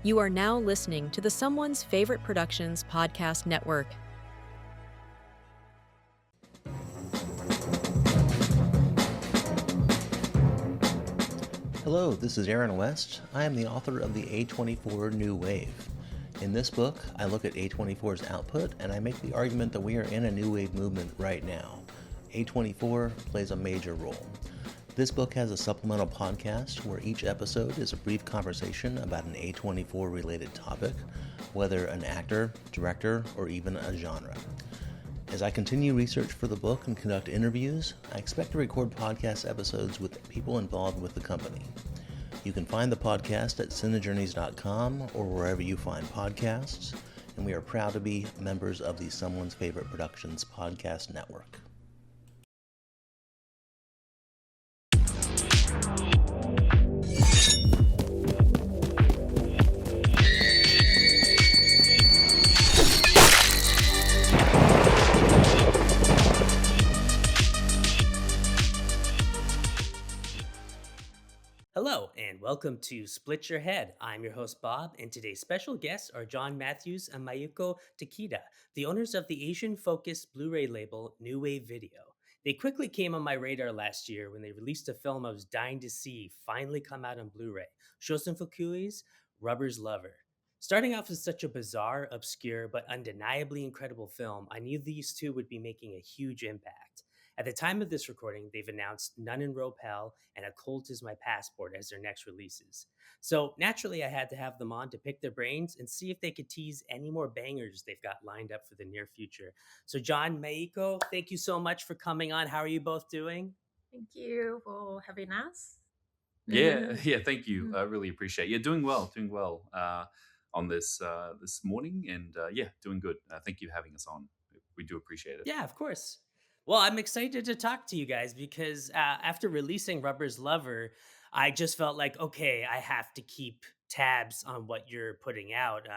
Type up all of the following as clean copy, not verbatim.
You are now listening to the Someone's Favorite Productions podcast network. Hello, this is Aaron West. I am the author of the A24 New Wave. In this book, I look at A24's output and I make the argument that we are in a new wave movement right now. A24 plays a major role. This book has a supplemental podcast where each episode is a brief conversation about an A24 related topic, whether an actor, director, or even a genre. As I continue research for the book and conduct interviews, I expect to record podcast episodes with people involved with the company. You can find the podcast at cinejourneys.com or wherever you find podcasts, and we are proud to be members of the Someone's Favorite Productions podcast network. Hello, and welcome to Split Your Head. I'm your host, Bob, and today's special guests are John Mathews and Maiko Takeda, the owners of the Asian-focused Blu-ray label New Wave Video. They quickly came on my radar last year when they released a film I was dying to see finally come out on Blu-ray, Shosen Fukui's Rubber's Lover. Starting off as such a bizarre, obscure, but undeniably incredible film, I knew these two would be making a huge impact. At the time of this recording, they've announced None and Rope Hell and A Cult Is My Passport as their next releases. So naturally, I had to have them on to pick their brains and see if they could tease any more bangers they've got lined up for the near future. So John, Maiko, thank you so much for coming on. How are you both doing? Thank you for having us. Yeah, thank you. I really appreciate it. Yeah, doing well on this morning, and doing good. Thank you for having us on. We do appreciate it. Yeah, of course. Well, I'm excited to talk to you guys because after releasing Rubber's Lover, I just felt like, okay, I have to keep tabs on what you're putting out.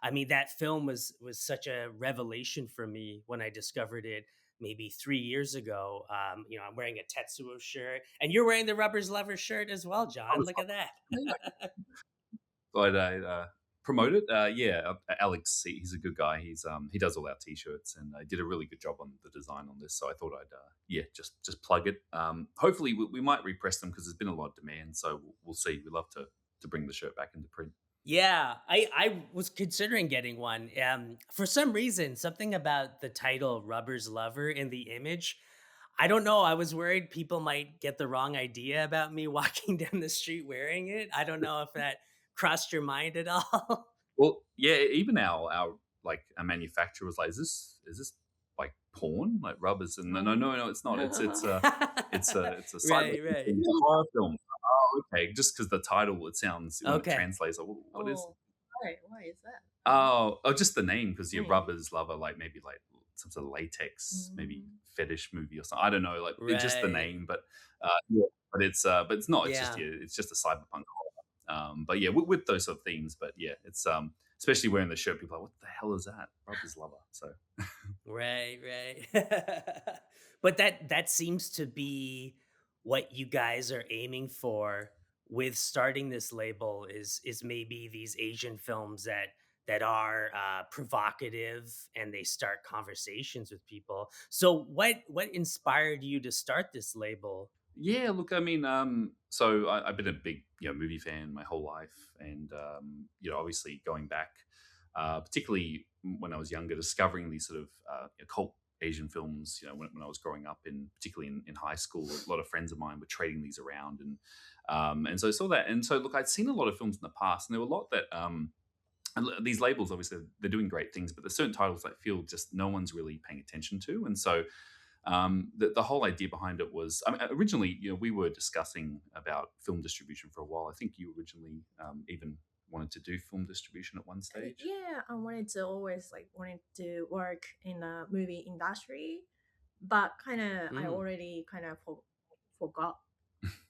I mean, that film was such a revelation for me when I discovered it maybe 3 years ago. I'm wearing a Tetsuo shirt, and you're wearing the Rubber's Lover shirt as well, John. Look at that. But I promote it. Alex, he's a good guy. He does all our t-shirts, and did a really good job on the design on this. So I thought I'd just plug it. Hopefully we might repress them because there's been a lot of demand. So we'll see. We'd love to bring the shirt back into print. Yeah, I was considering getting one. For some reason, something about the title Rubber's Lover in the image, I don't know. I was worried people might get the wrong idea about me walking down the street wearing it. I don't know if that crossed your mind at all. Well, yeah, even our manufacturer was like, is this like porn, like rubbers? And no, it's not. It's a Right. it's a horror film. Oh, okay. Just because the title, it sounds when Okay. it translates. Like, what is? Why is that? Oh, just the name, because your rubbers lover, like maybe like some sort of latex, maybe fetish movie or something. I don't know, like it's just the Right. name, but but it's not. It's Yeah. it's just a cyberpunk horror. But yeah, with those sort of themes. But yeah, it's especially wearing the shirt, people are like, what the hell is that? Rubber's Lover. So Right. But that seems to be what you guys are aiming for with starting this label is maybe these Asian films that are provocative and they start conversations with people. So what inspired you to start this label? yeah, look, I mean, so I've been a big movie fan my whole life, and obviously going back, particularly when I was younger, discovering these sort of cult Asian films. When I was growing up, particularly in high school, a lot of friends of mine were trading these around, and so I saw that, and so look, I'd seen a lot of films in the past, and there were a lot that and these labels, obviously, they're doing great things, but there's certain titles that feel just no one's really paying attention to, and so. The whole idea behind it was, I mean, originally, we were discussing about film distribution for a while. I think you originally even wanted to do film distribution at one stage. Yeah, I wanted to work in the movie industry, but I already forgot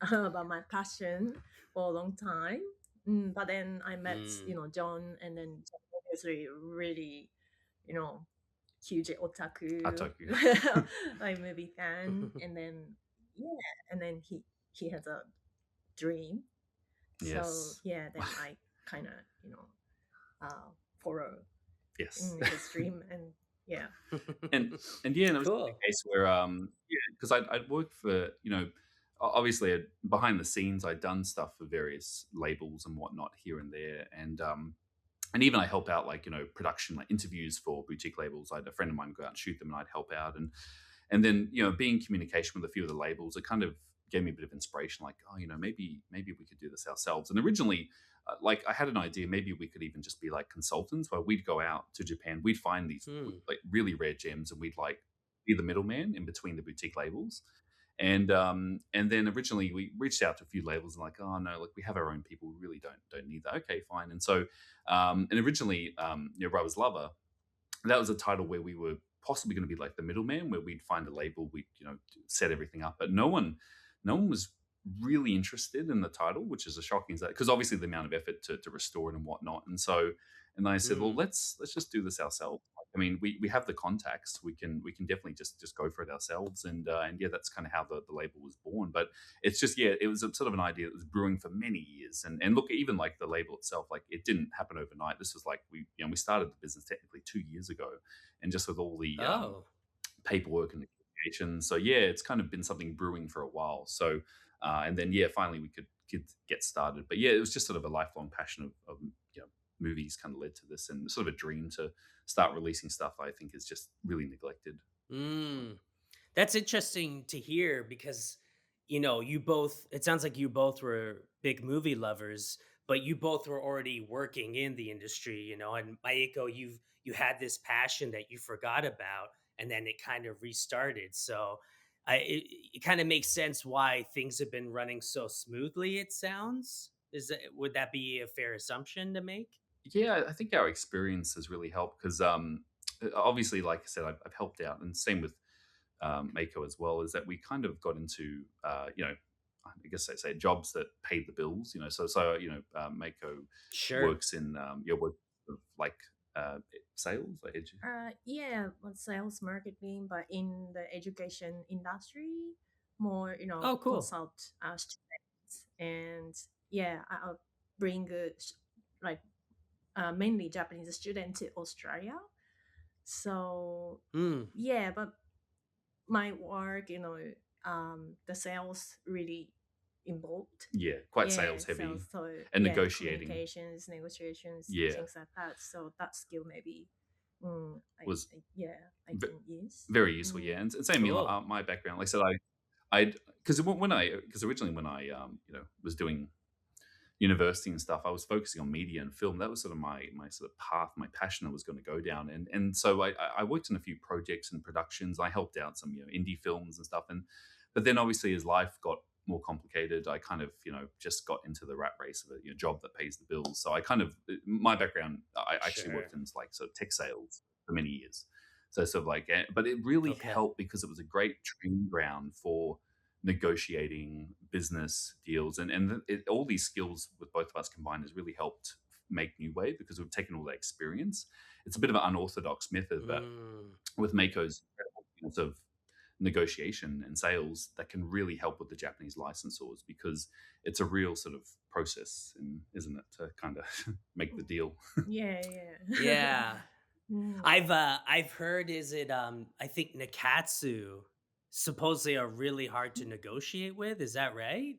about my passion for a long time. But then I met John, and then John obviously really huge otaku, like movie fan, and then he has a dream. Yes. So then I kind of horror Yes. in his dream, and yeah. and yeah, and it was a Cool. case where yeah, because I'd worked for, obviously behind the scenes I'd done stuff for various labels and whatnot here and there, and even I help out, like, production, like interviews for boutique labels. I had a friend of mine go out and shoot them, and I'd help out, and then, being in communication with a few of the labels, it kind of gave me a bit of inspiration, like, oh, maybe we could do this ourselves. And originally, like, I had an idea, maybe we could even just be like consultants, where we'd go out to Japan, we'd find these like really rare gems, and we'd like be the middleman in between the boutique labels. And then originally we reached out to a few labels and, like, oh no, like, we have our own people, we really don't need that. Okay, fine. And so and originally, Rubber's Lover, that was a title where we were possibly going to be like the middleman, where we'd find a label, we'd, set everything up, but no one was really interested in the title, which is a shocking, because obviously the amount of effort to restore it and whatnot. And I said, well, let's just do this ourselves. I mean, we have the contacts. We can definitely just go for it ourselves. And yeah, that's kind of how the label was born. But it's just, yeah, it was a sort of an idea that was brewing for many years. And look, even like the label itself, like, it didn't happen overnight. This was like, we started the business technically 2 years ago, and just with all the Oh, paperwork and negotiations. So yeah, it's kind of been something brewing for a while. So and then, yeah, finally we could get started. But yeah, it was just sort of a lifelong passion of movies kind of led to this, and sort of a dream to start releasing stuff I think is just really neglected. that's interesting to hear because, you both, it sounds like you both were big movie lovers, but you both were already working in the industry, and Maiko, you had this passion that you forgot about, and then it kind of restarted. So it kind of makes sense why things have been running so smoothly, it sounds. Would that be a fair assumption to make? Yeah, I think our experience has really helped, because obviously, like I said, I've helped out, and same with Mako as well, is that we kind of got into I guess I say jobs that paid the bills. Mako Sure. works in work of, like, sales, like Yeah, but sales marketing, but in the education industry, more Oh, cool. consult students, and yeah, I'll bring like mainly Japanese students to Australia. So Mm. yeah, but my work, the sales really involved. yeah, quite Yeah, sales heavy, sales. So and yeah, negotiating. communications, negotiations, Yeah, things like that. So that skill maybe, was yeah, I v- can use. very useful. Yeah, and same me, like, Cool. my background. Like I said, because originally when I was doing university and stuff, I was focusing on media and film. That was sort of my sort of path, my passion I was going to go down. And so I worked in a few projects and productions. I helped out some indie films and stuff. But then obviously, as life got more complicated, I kind of just got into the rat race of a job that pays the bills. So I kind of, my background, I actually Sure. worked in, like, sort of tech sales for many years. So sort of like, but it really Okay. helped because it was a great training ground for negotiating business deals, and all these skills with both of us combined has really helped make New Wave, because we've taken all that experience. It's a bit of an unorthodox method, but Mm. with Mako's incredible skills of negotiation and sales, that can really help with the Japanese licensors, because it's a real sort of process, isn't it, to kind of make the deal. Yeah, yeah. Yeah. Mm. I've heard, is it I think Nikkatsu supposedly are really hard to negotiate with. Is that right?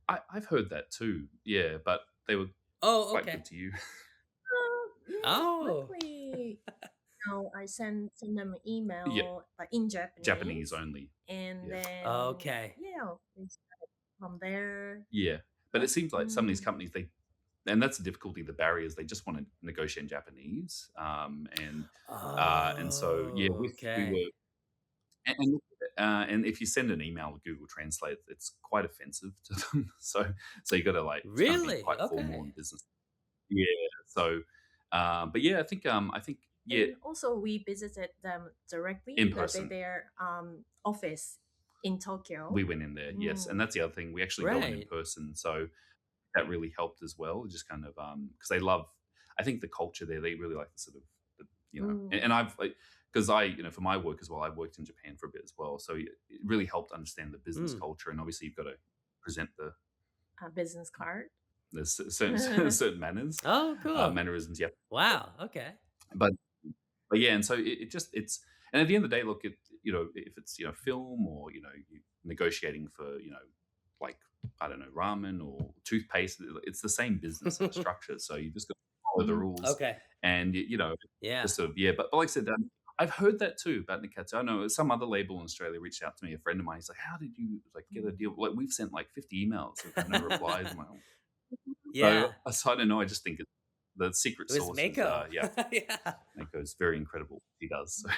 I've heard that too, yeah, but they were Oh, quite okay. good to you. Yeah, Oh. luckily, I send them an Yeah, email like in Japanese Japanese, only. and Yeah. then Okay. yeah, we started from there. Yeah, but it seems like some of these Mm. companies, and that's the difficulty, the barriers. They just want to negotiate in Japanese, and so yeah, Oh, we okay. were, and if you send an email with Google Translate, it's quite offensive to them. So you got to, like, it's kind of be Really? quite formal Okay. in business. Yeah. So, but yeah, I think yeah, And also, we visited them in directly, person. their office in Tokyo. We went in there, yes, and Mm. that's the other thing. We actually go in Right. person, so that really helped as well. Just kind of because they love, I think the culture there. They really like the sort of, Mm. and I've, like, because I, for my work as well, I've worked in Japan for a bit as well, so it really helped understand the business Mm. culture. And obviously, you've got to present the A business card. There's certain certain manners, Oh, cool. mannerisms. Yeah, Wow. Okay. but yeah, and so it just it's and at the end of the day, look, if it's film or you negotiating for like I don't know ramen or toothpaste, it's the same business and the structure. So you just got to follow the rules, Okay. and Yeah. just sort of yeah. But like I said, I've heard that too about Nikkatsu. I know some other label in Australia reached out to me. A friend of mine, he's like, "How did you like get a deal? Like we've sent like 50 emails, we've had no replies." I'm like, Yeah. so I don't know. I just think the secret It was sauce is Mako. yeah. Yeah. Mako is very incredible. He does. So.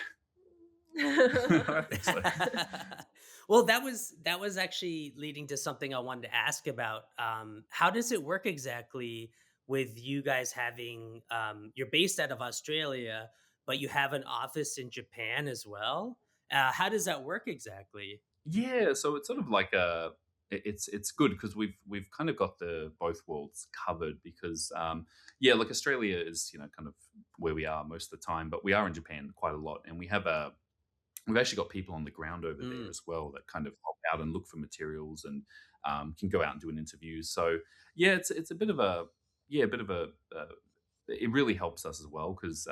I think so. Well, that was actually leading to something I wanted to ask about. How does it work exactly with you guys having you're based out of Australia, but you have an office in Japan as well? How does that work exactly? Yeah, so it's sort of like it's good because we've kind of got the both worlds covered because yeah, like Australia is kind of where we are most of the time, but we are in Japan quite a lot, and we've actually got people on the ground over there Mm. as well that kind of help out and look for materials and can go out and do an interview. So yeah, it's a bit of a it really helps us as well because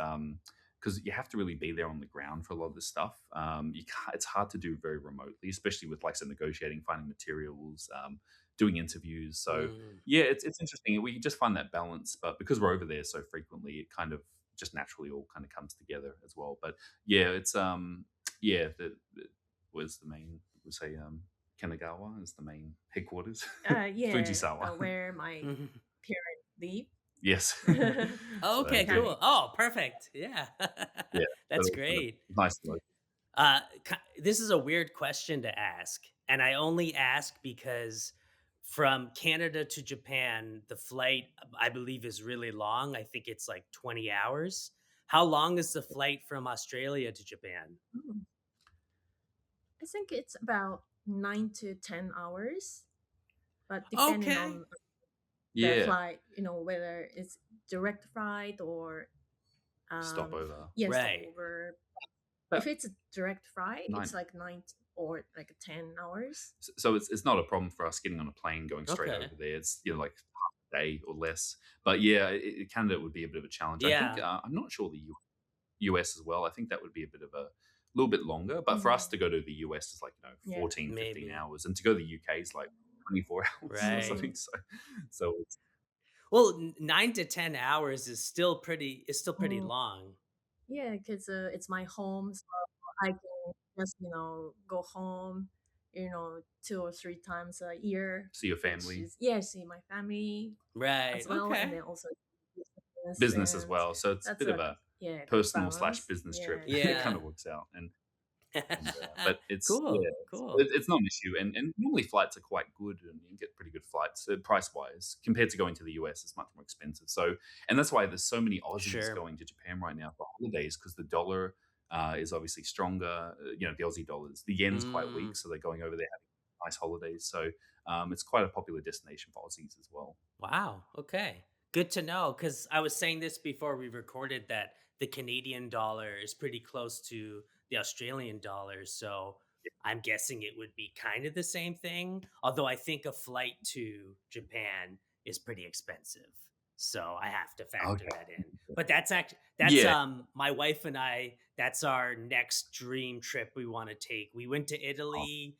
you have to really be there on the ground for a lot of this stuff. You can't, it's hard to do very remotely, especially with like say negotiating, finding materials, doing interviews. So Mm. yeah, it's interesting. We just find that balance, but because we're over there so frequently, it kind of just naturally all kind of comes together as well. But yeah, it's yeah, the was the main we say Kanagawa is the main headquarters. Yeah, Fujisawa. where my Mhm. parents live. Yes. So Okay, yeah, cool. Oh, perfect. Yeah. yeah. But That's all kind of great. nice to know. This is a weird question to ask, and I only ask because from Canada to Japan, the flight I believe is really long. I think it's like 20 hours. How long is the flight from Australia to Japan? Mm. I think it's about 9 to 10 hours, but depending Okay. on the Yeah. flight, whether it's direct flight or Stopover. yes, Right. stopover. But If it's a direct flight, it's nine. like or like 10 hours. So it's not a problem for us getting on a plane going straight Okay. over there. It's like half a day or less. But yeah, Canada would be a bit of a challenge. I think Yeah. I'm not sure the US as well. I think that would be a bit of a little bit longer. But for us Mm, to go to the US is like yeah. 14, 15 Maybe. hours, and to go to the UK is like 24 hours or Right. something. So it's Well, 9 to 10 hours is still pretty Mm, long. yeah, because it's my home, so I can just go home, 2 or 3 times a year, see your which family, is yeah, see my family Right. as well, and Okay. then also business, business as and well. So it's a that's bit of a a yeah, good personal slash balance. business trip. Yeah. It kind Yeah. of works out. But it's Cool. yeah, Cool. it's not an issue, and normally flights are quite good, and you can get pretty good flights price wise compared to going to the US. It's much more expensive. So, and that's why there's so many Aussies Sure. going to Japan right now for holidays because the dollar is obviously stronger. The Aussie dollars, the yen's quite weak, Mm. so they're going over there having nice holidays. So, it's quite a popular destination for Aussies as well. Wow. Okay. Good to know. Because I was saying this before we recorded that the Canadian dollar is pretty close to the Australian dollar. So I'm guessing it would be kind of the same thing. Although I think a flight to Japan is pretty expensive. So I have to factor Okay. that in. But that's Yeah. my wife and I, that's our next dream trip we want to take. We went to Italy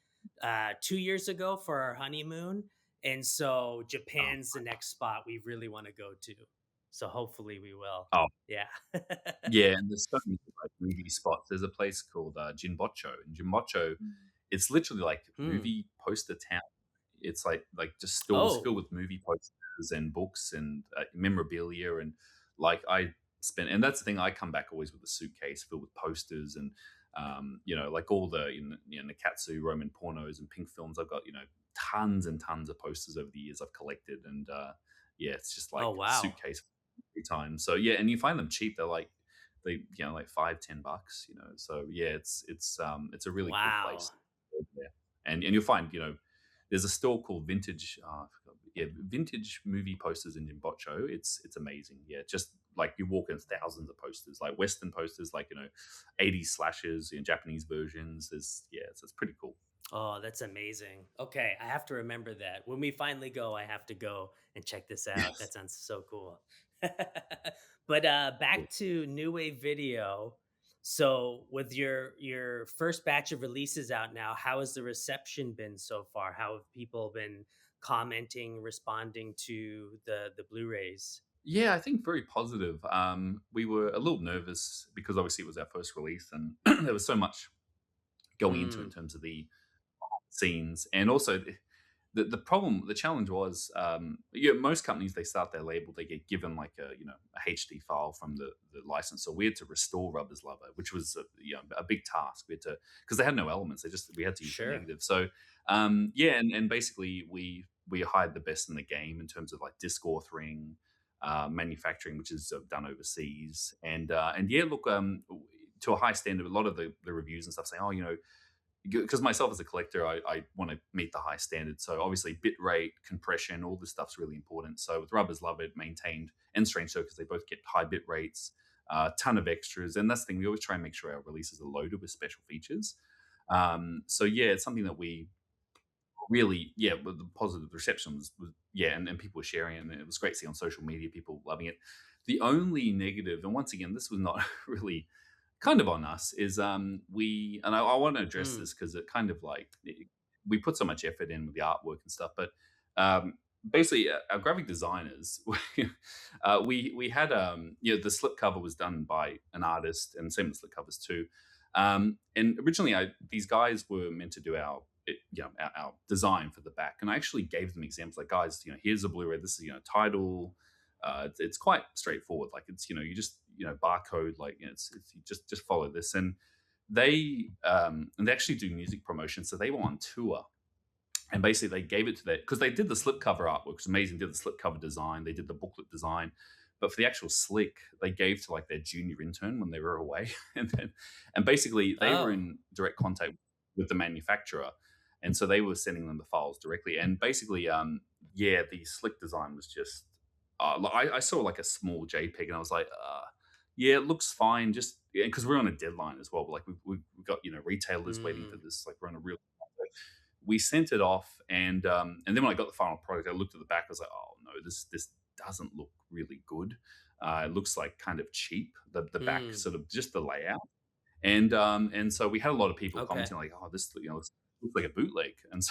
2 years ago for our honeymoon, and so Oh, Japan's the next spot we really want to go to. So hopefully we will. oh, Yeah. yeah, and there's so many like movie spots. There's a place called Jinbocho, and Jinbocho, Mm. it's literally like Hmm. movie poster town. It's like just stores Oh, filled with movie posters and books and memorabilia and like I spent and that's the thing I come back always with a suitcase filled with posters and like all the Nikkatsu Roman pornos and pink films. I've got tons and tons of posters over the years I've collected and yeah, it's just oh like a wow. suitcase every time. So yeah, and you find them cheap. They're like like 5-10 bucks. So yeah, it's a really cool Wow. place over there. And you'll find there's a store called Vintage. I forgot, yeah, Vintage movie posters in Jimbocho. It's amazing. Yeah, just like you walk in thousands of posters, like Western posters, like 80s slashes, Japanese versions. It's pretty cool. Oh, that's amazing. Okay, I have to remember that. When we finally go, I have to go and check this out. That sounds so cool. But back to New Wave Video. So, with your first batch of releases out now, how has the reception been so far? How have people been commenting, responding to the Blu-rays? Yeah, I think very positive. We were a little nervous because obviously it was our first release, and there was so much going into it in Mm, terms of the scenes, and also the problem, the challenge was, most companies, they start their label, they get given like a HD file from the license, so we had to restore Rubber's Lover, which was a big task. We had to, because they had no elements, we had to use the sure. negative. So yeah, and basically we hired the best in the game in terms of like disc authoring, manufacturing, which is done overseas, and yeah, look, to a high standard. A lot of the reviews and stuff saying, oh, because myself as a collector, I want to meet the high standard. So obviously, bit rate, compression, all this stuff's really important. So with Rubber's Love, it maintained, and Strange Circus, they both get high bit rates, a ton of extras, and that's the thing. We always try and make sure our releases are loaded with special features. So yeah, it's something that we really, yeah, with the positive reception was yeah, and people were sharing it, and it was great to see on social media people loving it. The only negative, and once again, this was not really kind of on us, is we, and I want to address Mm, this because it kind of like we put so much effort in with the artwork and stuff, but um basically our graphic designers, we had the slip cover was done by an artist, and same with slip covers too. And originally, these guys were meant to do our design for the back, and I actually gave them examples like, guys, here's a Blu-ray. This is title. It's quite straightforward. Like, it's you just barcode. Like, it's you just follow this. And they actually do music promotion, so they were on tour, and basically they gave it to their, because they did the slipcover artwork, which was amazing. Did the slipcover design, they did the booklet design, but for the actual slick, they gave to like their junior intern when they were away, and basically they were oh, in direct contact with the manufacturer, and so they were sending them the files directly. And basically, yeah, the slick design was just, I saw like a small JPEG, and I was like, yeah, it looks fine, just because we're on a deadline as well. But like we've got retailers waiting for mm, this. Like, we're on a real, we sent it off, and then when I got the final product, I looked at the back. I was like, oh no, this doesn't look really good. It looks like kind of cheap. The back, mm, sort of just the layout, and so we had a lot of people okay. commenting like, oh, this looks like a bootleg. And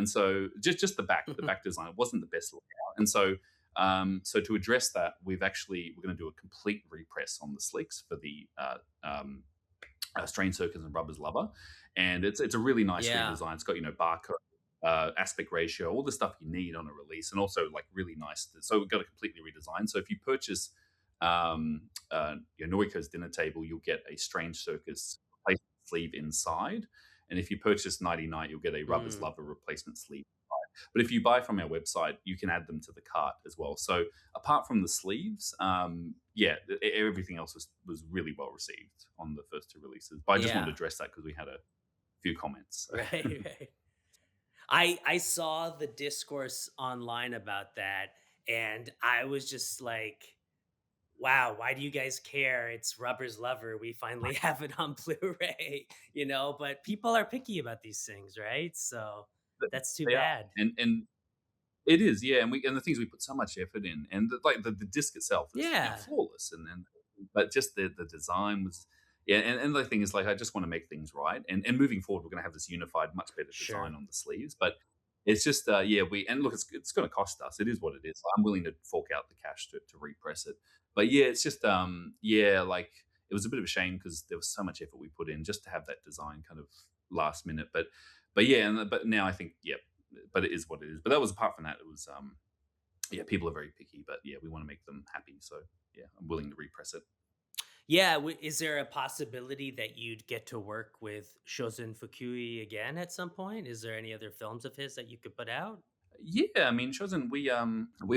so just the back design, it wasn't the best layout. And so to address that, we're going to do a complete repress on the slicks for the Strain Circus and Rubber's Lover, and it's a really nice Yeah. redesign. It's got barcode, aspect ratio, all the stuff you need on a release, and also like really nice. So we've got a completely redesigned. So if you purchase Noriko's dinner table, you'll get a Strange Circus replacement sleeve inside, and if you purchase Nighty Night, you'll get a Rubber's Mm, Lover replacement sleeve. But if you buy from our website, you can add them to the cart as well. So apart from the sleeves, yeah, everything else was really well received on the first two releases. But I just wanted to yeah. address that because we had a few comments. So. Right, right. I saw the discourse online about that, and I was just like, wow, why do you guys care? It's Rubber's Lover. We finally have it on Blu-ray, but people are picky about these things, right? So that's too They are, bad. and it is, yeah, and the things we put so much effort in, and the disc itself is Yeah, flawless, and but just the design was, yeah, and the thing is, like, I just want to make things right, and moving forward, we're going to have this unified, much better design sure. on the sleeves, but it's just, yeah, we, and look, it's going to cost us. It is what it is. I'm willing to fork out the cash to repress it, but yeah, it's just, yeah, like, it was a bit of a shame because there was so much effort we put in just to have that design kind of last minute, but yeah, but now I think, yeah, but it is what it is. But that was, apart from that, it was, yeah, people are very picky, but yeah, we want to make them happy. So yeah, I'm willing to repress it. Yeah, is there a possibility that you'd get to work with Shozen Fukui again at some point? Is there any other films of his that you could put out? Yeah, I mean, Chosen, we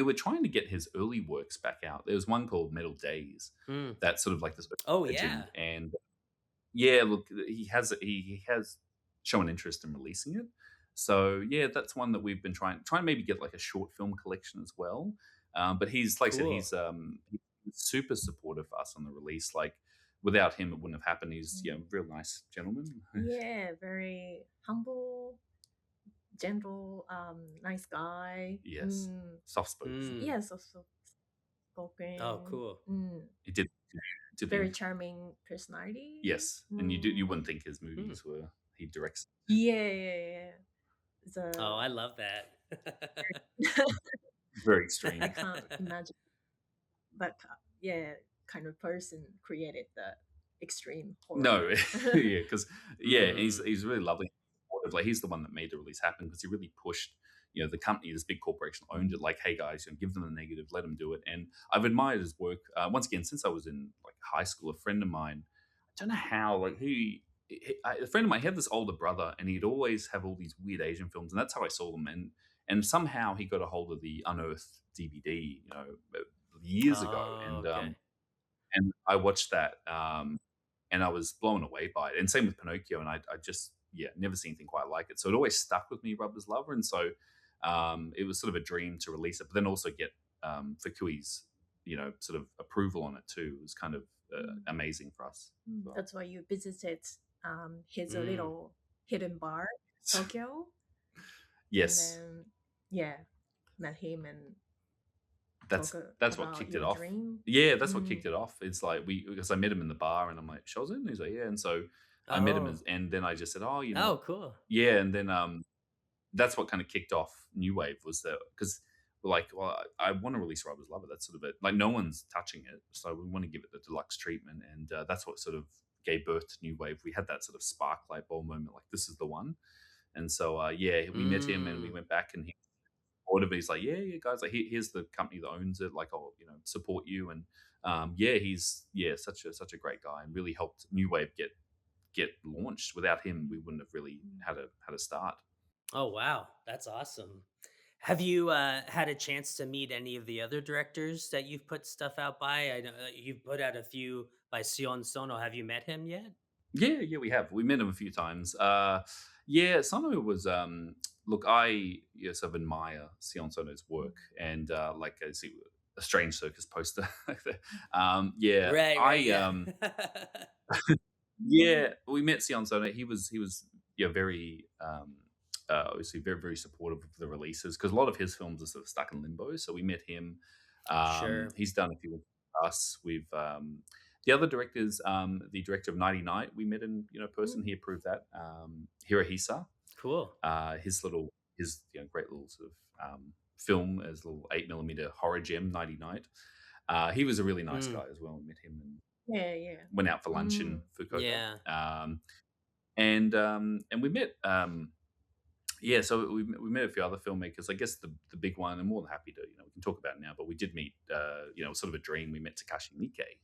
were trying to get his early works back out. There was one called Metal Days, Mm. that's sort of like this Oh legend, yeah, and yeah, look, he has shown interest in releasing it. So yeah, that's one that we've been trying to maybe get like a short film collection as well. But he's, like I said, cool. he's super supportive of us on the release. Like, without him, it wouldn't have happened. He's a real nice gentleman. Yeah, very humble, gentle, nice guy. Yes, soft spoken. Yeah, so spoken. Oh, cool. He did Very charming personality. Yes, and you wouldn't think his movies were he directs. Yeah. Oh, I love that. Very extreme. I can't imagine that kind of person created the extreme horror. No, yeah, because he's really lovely. Like he's the one that made the release happen because he really pushed. The company, this big corporation, owned it. Like, hey guys, give them the negative, let them do it. And I've admired his work once again since I was in like high school. A friend of mine, I don't know how, like a friend of mine, he had this older brother, and he'd always have all these weird Asian films, and that's how I saw them. And somehow he got a hold of the Unearthed DVD, years ago, and I watched that, and I was blown away by it. And same with Pinocchio, and I just never seen anything quite like it. So it always stuck with me, Rubber's Lover, and so it was sort of a dream to release it, but then also get Fukui's sort of approval on it too. It was kind of amazing for us. That's why you visited his little hidden bar in Tokyo. Yes. And then, met him and that's what kicked it off. Dream. Yeah, that's what kicked it off. It's like because I met him in the bar, and I'm like, Shozin? And he's like, yeah. And so I met him, and then I just said, oh, cool. Yeah, and then that's what kind of kicked off New Wave, was that because we're like, well, I want to release Rubber's Lover. That's sort of it. Like no one's touching it, so we want to give it the deluxe treatment, and that's what sort of gave birth to New Wave. We had that sort of spark light bulb moment, like this is the one. And so we met him, and we went back, and he supportive. He's like, yeah, guys, like here's the company that owns it. Like, I'll support you, and he's such a great guy, and really helped New Wave get launched. Without him, we wouldn't have really had a start. Oh, wow. That's awesome. Have you had a chance to meet any of the other directors that you've put stuff out by? I know you've put out a few by Sion Sono. Have you met him yet? Yeah, we have. We met him a few times. Sono was look, I sort of admire Sion Sono's work, and like I see a Strange Circus poster. Right. We met Sion Sono. He was very obviously very, very supportive of the releases, because a lot of his films are sort of stuck in limbo. So we met him. Sure. He's done a few with us. We've the other directors, the director of 90 Night, we met in person. He approved that. Hirohisa. Cool. His great little sort of film as a little 8mm horror gem, 90 Night. He was a really nice guy as well. We met him and went out for lunch in Fukuoka. Yeah. And we met so we met a few other filmmakers. I guess the big one, I'm more than happy to we can talk about it now, but we did meet sort of a dream. We met Takashi Miike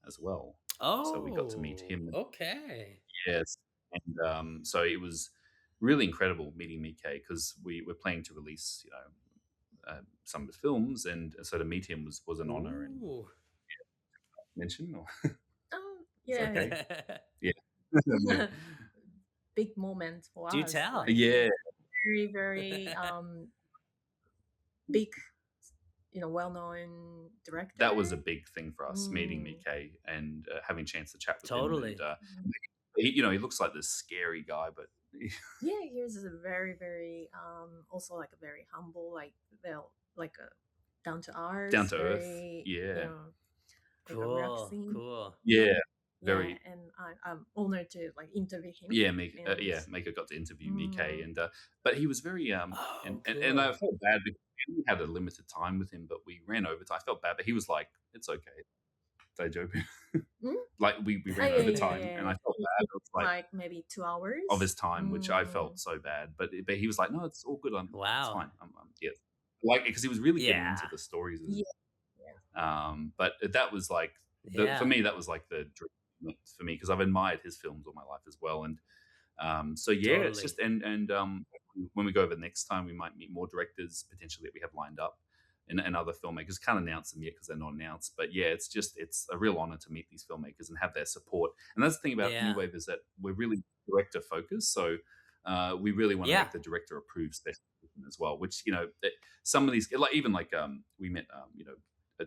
as well. So we got to meet him. Okay. Yes. And so it was really incredible meeting Miike, because we were planning to release some of his films, and so to meet him was an honor. And mention or okay. Yeah. Big moment for us. Do tell. Like, Yeah. very, very big, well-known director. That was a big thing for us, meeting Miike and having a chance to chat with him. And, he looks like this scary guy, but he was a very, very also like a very humble, like a down to earth. Yeah. Cool. Yeah. Very. And I'm honored to interview him. Yeah, Maiko got to interview Miike, and but he was very and I felt bad because we had a limited time with him, but we ran over. I felt bad, but he was like, "It's okay, Daijoubu." Like we ran over time, and I felt bad. It was like maybe 2 hours of his time, which I felt so bad. But he was like, "No, it's all good. It's fine." Because he was really getting into the stories. But that was like for me, that was like the dream for me, because I've admired his films all my life as well. And it's just and when we go over next time, we might meet more directors potentially that we have lined up, and other filmmakers. Can't announce them yet because they're not announced, but it's a real honor to meet these filmmakers and have their support. And that's the thing about New Wave, is that we're really director focused, so we really want to make the director approved special as well, which some of these, we met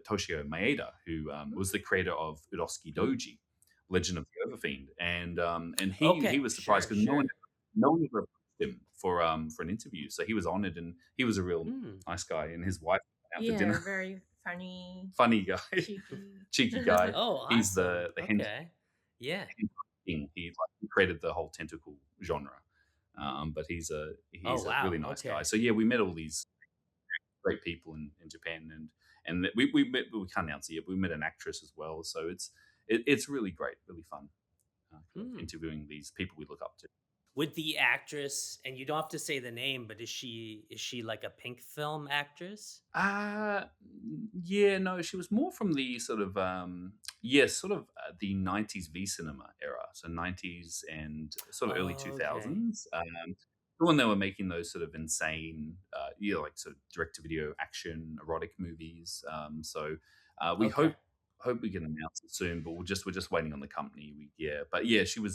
Toshio Maeda, who was the creator of Urosuke Doji, Legend of the Overfiend, and he Okay, was surprised sure, because sure. no one ever approached him for an interview, so he was honored, and he was a real Mm. nice guy, and his wife went out for Yeah, dinner. very funny, Funny guy, cheeky. cheeky guy. Oh, He's awesome. the hench Okay. Yeah. king. He created the whole tentacle genre, but Oh, he's a really wow. nice guy. Okay. So yeah, we met all these great people in Japan, and we met, we can't announce it yet, but we met an actress as well. So it's really great, really fun, kind of Hmm. interviewing these people we look up to. With the actress, and you don't have to say the name, but is she like a pink film actress? Uh yeah, no, she was more from the sort of sort of the 90s V cinema era. So 90s and sort of early Okay. 2000s. When they were making those sort of insane like sort of direct to video action erotic movies. We Okay. hope we can announce it soon, but we're just waiting on the company. But yeah, she was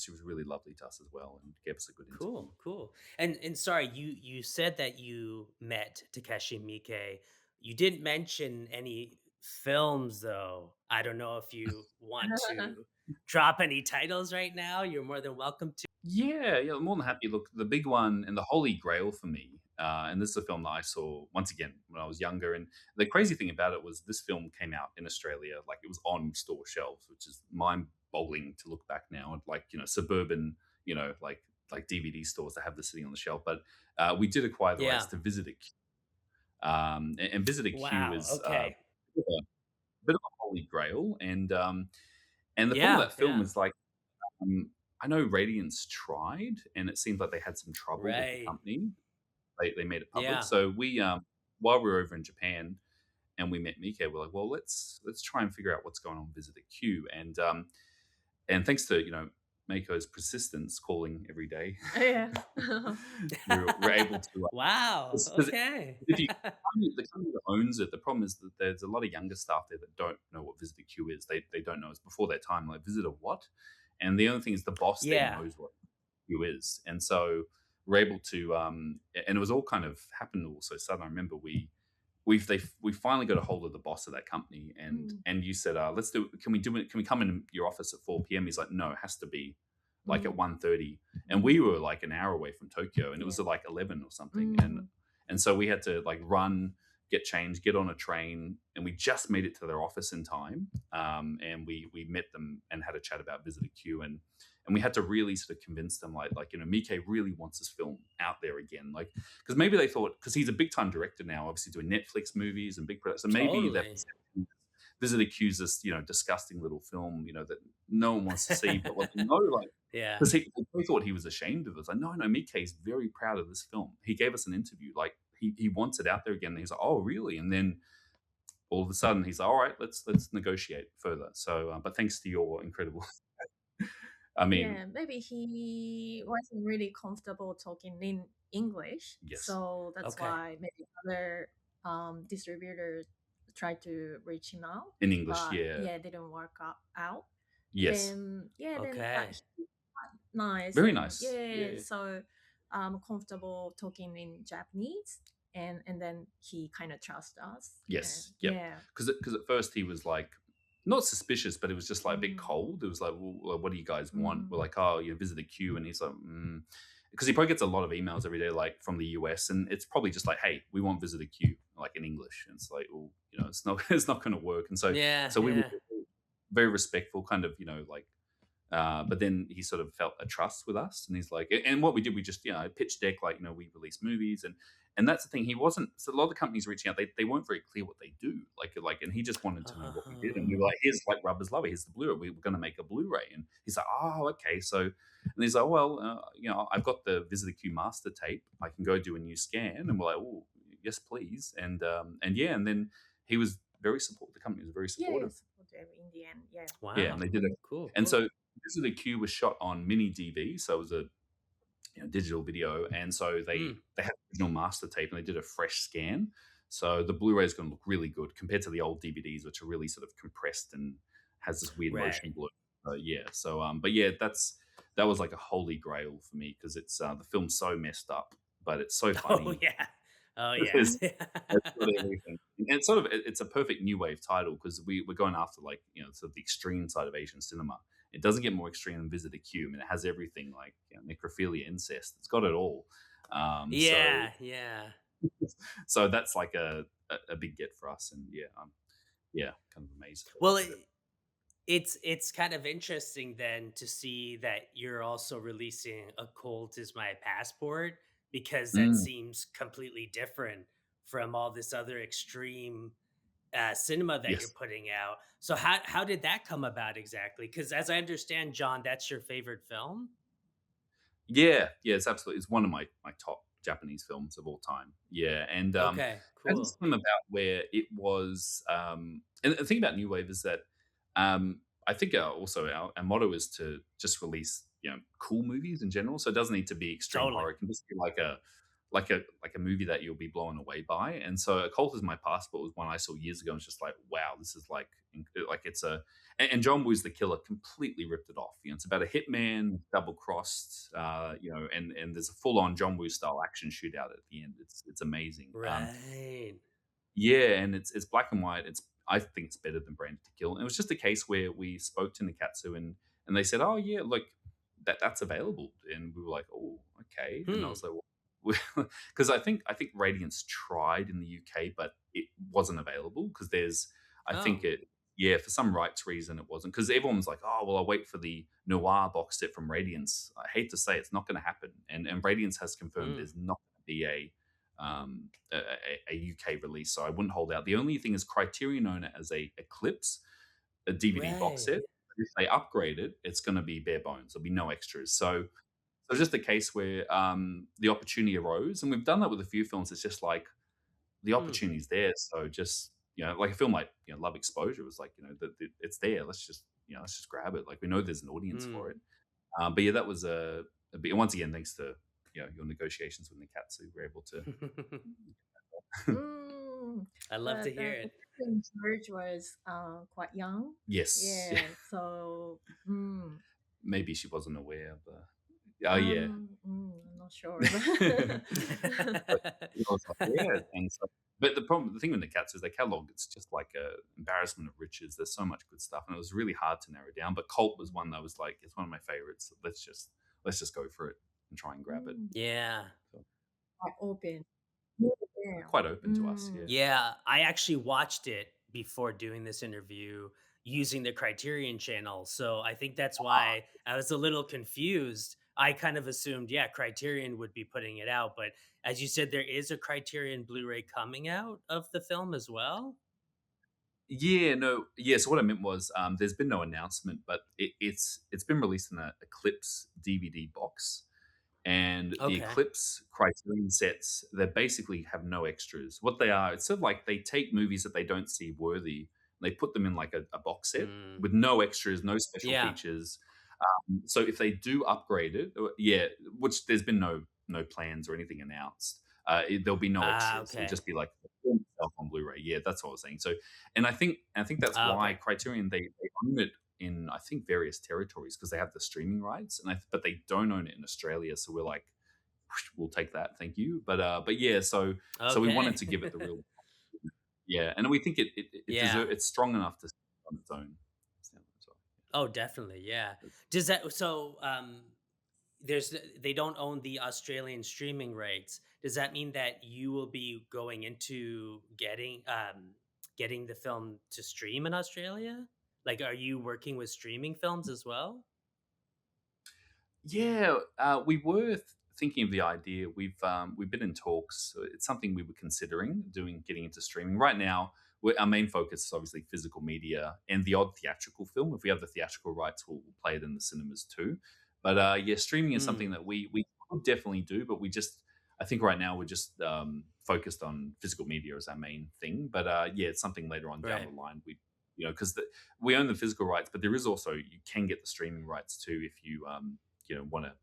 she was really lovely to us as well and gave us a good interview. Cool, cool. And sorry, you said that you met Takeshi Miike. You didn't mention any films though. I don't know if you want to drop any titles right now. You're more than welcome to. Yeah, yeah, I'm more than happy. Look, the big one and the holy grail for me, and this is a film that I saw once again when I was younger. And the crazy thing about it was this film came out in Australia, like it was on store shelves, which is mind-boggling to look back now. And like suburban, like DVD stores that have this sitting on the shelf. But we did acquire the rights Yeah. to Visit a Q, and Visit a Q Wow. is Okay. a bit of a holy grail. And the problem Yeah. with that film Yeah. is like. I know Radiance tried, and it seemed like they had some trouble with the Right. company. They made it public. Yeah. So while we were over in Japan and we met Mike, we're like, well, let's try and figure out what's going on with Visit the Q. And thanks to Maiko's persistence, calling every day, Yeah. we're able to. Wow. 'Cause Okay. if you the company that owns it, the problem is that there's a lot of younger staff there that don't know what Visitor Q is. They don't know it's before their time. Like visitor what? And the only thing is the boss there Yeah. knows what Q is, and so we're able to. And it was all kind of happened all so sudden. I remember we finally got a hold of the boss of that company, Mm, and you said, let's do. Can we do it? Can we come in your office at 4 p.m.? He's like, no, it has to be like at mm, 1:30, and we were like an hour away from Tokyo, and it was yeah. at like 11 or something, Mm, and so we had to like run, get changed, get on a train, and we just made it to their office in time. And we met them and had a chat about Visitor Q, and we had to really sort of convince them like Mike really wants this film out there again, like because maybe they thought because he's a big time director now, obviously doing Netflix movies and big productions, so maybe their Totally. perception is Visitor Q's this disgusting little film that no one wants to see, but like no like Yeah. because we thought he was ashamed of us. Like, no, Mickey's very proud of this film. He gave us an interview. Like, he wants it out there again. And he's like, oh, really? And then all of a sudden, he's like, all right, let's negotiate further. So, but thanks to your incredible, I mean, yeah, maybe he wasn't really comfortable talking in English, yes, so that's Okay. why maybe other distributors tried to reach him out, in English, but yeah, yeah, didn't work out. yes, Then yeah, then Okay. he nice very and nice, yeah, yeah, so comfortable talking in Japanese, and then he kind of trusts us, and yes, yep. yeah. Because at first he was like not suspicious, but it was just like a bit Mm, cold. It was like, well, what do you guys want? We're mm, like, oh, visit the queue, and he's like, because he probably gets a lot of emails every day, like from the US, and it's probably just like, hey, we want visit a queue, like in English, and it's like, well, it's not it's not going to work, and Yeah. so we were Yeah. very respectful, kind of, like. But then he sort of felt a trust with us, and he's like, and what we did, we just pitch deck like we release movies, and that's the thing. He wasn't. So a lot of the companies reaching out, they weren't very clear what they do, and he just wanted to know what we did, and we were Oh. like, here's like Rubber's Love, here's the Blu-ray. We were going to make a Blu-ray, and he's like, oh, okay, so, and he's like, well, I've got the Visitor Q master tape. I can go do a new scan, and we're like, oh, yes, please, and yeah, and then he was very supportive. The company was very yeah, supportive. yes, in the end, yeah. Yeah, and Wow. they did it. Cool. And Cool. so Visitor Q was shot on mini DV, so it was a digital video, and so Mm. they had original master tape, and they did a fresh scan. So the Blu-ray is going to look really good compared to the old DVDs, which are really sort of compressed and has this weird motion Right. blur. Yeah, so but yeah, that was like a holy grail for me because it's the film's so messed up, but it's so Oh funny. yeah. Oh yeah. It's got everything. And it's sort of it's a perfect new wave title because we're going after like sort of the extreme side of Asian cinema. It doesn't get more extreme than Visit a Q. I mean, it has everything like necrophilia, incest. It's got it all. So Yeah, yeah. so that's like a big get for us, and yeah, kind of amazed Well, with it. it's kind of interesting then to see that you're also releasing A Cult Is My Passport, because that Mm, seems completely different from all this other extreme cinema that you're yes. putting out. So how did that come about exactly? Because as I understand, John, that's your favorite film. Yeah, it's absolutely it's one of my top Japanese films of all time. Yeah, and Okay, that just cool. came about where it was. And the thing about New Wave is that I think also our motto is to just release cool movies in general. So it doesn't need to be extreme Totally. horror. It can just be like a movie that you'll be blown away by. And so, A Cult Is My Passport was one I saw years ago. And it's just like, wow, this is like it's a and John Woo's The Killer completely ripped it off. It's about a hitman double crossed, and there's a full on John Woo style action shootout at the end. It's amazing. Right. Yeah, and it's black and white. I think it's better than Branded to Kill. And it was just a case where we spoke to Nikkatsu and they said, "Oh yeah, look, that's available." And we were like, "Oh, okay." And I Hmm. was like, well, because I think Radiance tried in the UK, but it wasn't available because I think Oh. it yeah, for some rights reason it wasn't because everyone was like, "Oh, well, I'll wait for the noir box set from Radiance." I hate to say it's not going to happen, and Radiance has confirmed Hmm. there's not going to be a UK release, so I wouldn't hold out. The only thing is Criterion own it as a Eclipse, a DVD box Right. set. If they upgrade it, it's going to be bare bones. There'll be no extras. So it's just a case where the opportunity arose, and we've done that with a few films. It's just like the Hmm. opportunity's there, so just like a film like Love Exposure was like it's there. Let's just grab it. Like we know there's an audience for Hmm. it. But yeah, that was a bit. Once again, thanks to your negotiations with Nikkatsu, we're able to. Mm, I love to but hear the it. person in charge was quite young. Yes, yeah, Yeah, so maybe she wasn't aware, but oh yeah, I'm not sure. But but I was like, yeah, and so. But the thing with the cats is their catalog. It's just like a embarrassment of riches. There's so much good stuff, and it was really hard to narrow down. But Cult was one that was like, it's one of my favorites. Let's just go for it and try and grab it. mm, Yeah. So, quite open. Yeah. quite open to us, yeah. Yeah, I actually watched it before doing this interview using the Criterion channel. So I think that's why I was a little confused. I kind of assumed, yeah, Criterion would be putting it out. But as you said, there is a Criterion Blu ray coming out of the film as well. Yeah, no, yeah. So what I meant was, there's been no announcement, but it's been released in a Eclipse DVD box, and the Okay. Eclipse Criterion sets they basically have no extras. What they are, it's sort of like they take movies that they don't see worthy, and they put them in like a box set Mm, with no extras, no special yeah. features. So if they do upgrade it, yeah, which there's been no plans or anything announced, there'll be no Ah, extras. It'll okay. just be like the film itself on Blu-ray. Yeah, that's what I was saying. So, and I think that's Ah, why okay. Criterion they own it in I think various territories because they have the streaming rights, but they don't own it in Australia. So we're like, we'll take that, thank you. But yeah, so we wanted Okay. to give it the real yeah, and we think Yeah. it's strong enough to stand on its own. Stand on its own. Oh, definitely. Yeah. Does that so they don't own the Australian streaming rights. Does that mean that you will be going into getting the film to stream in Australia? Like are you working with streaming films as well? Yeah, we were thinking of the idea. We've been in talks. So it's something we were considering doing, getting into streaming. Right now, our main focus is obviously physical media and the odd theatrical film. If we have the theatrical rights, we'll play it in the cinemas too. But yeah, streaming is something Mm, that we could definitely do. But I think right now we're just focused on physical media as our main thing. But yeah, it's something later on down the right. line because we own the physical rights, but there is also you can get the streaming rights too if you want to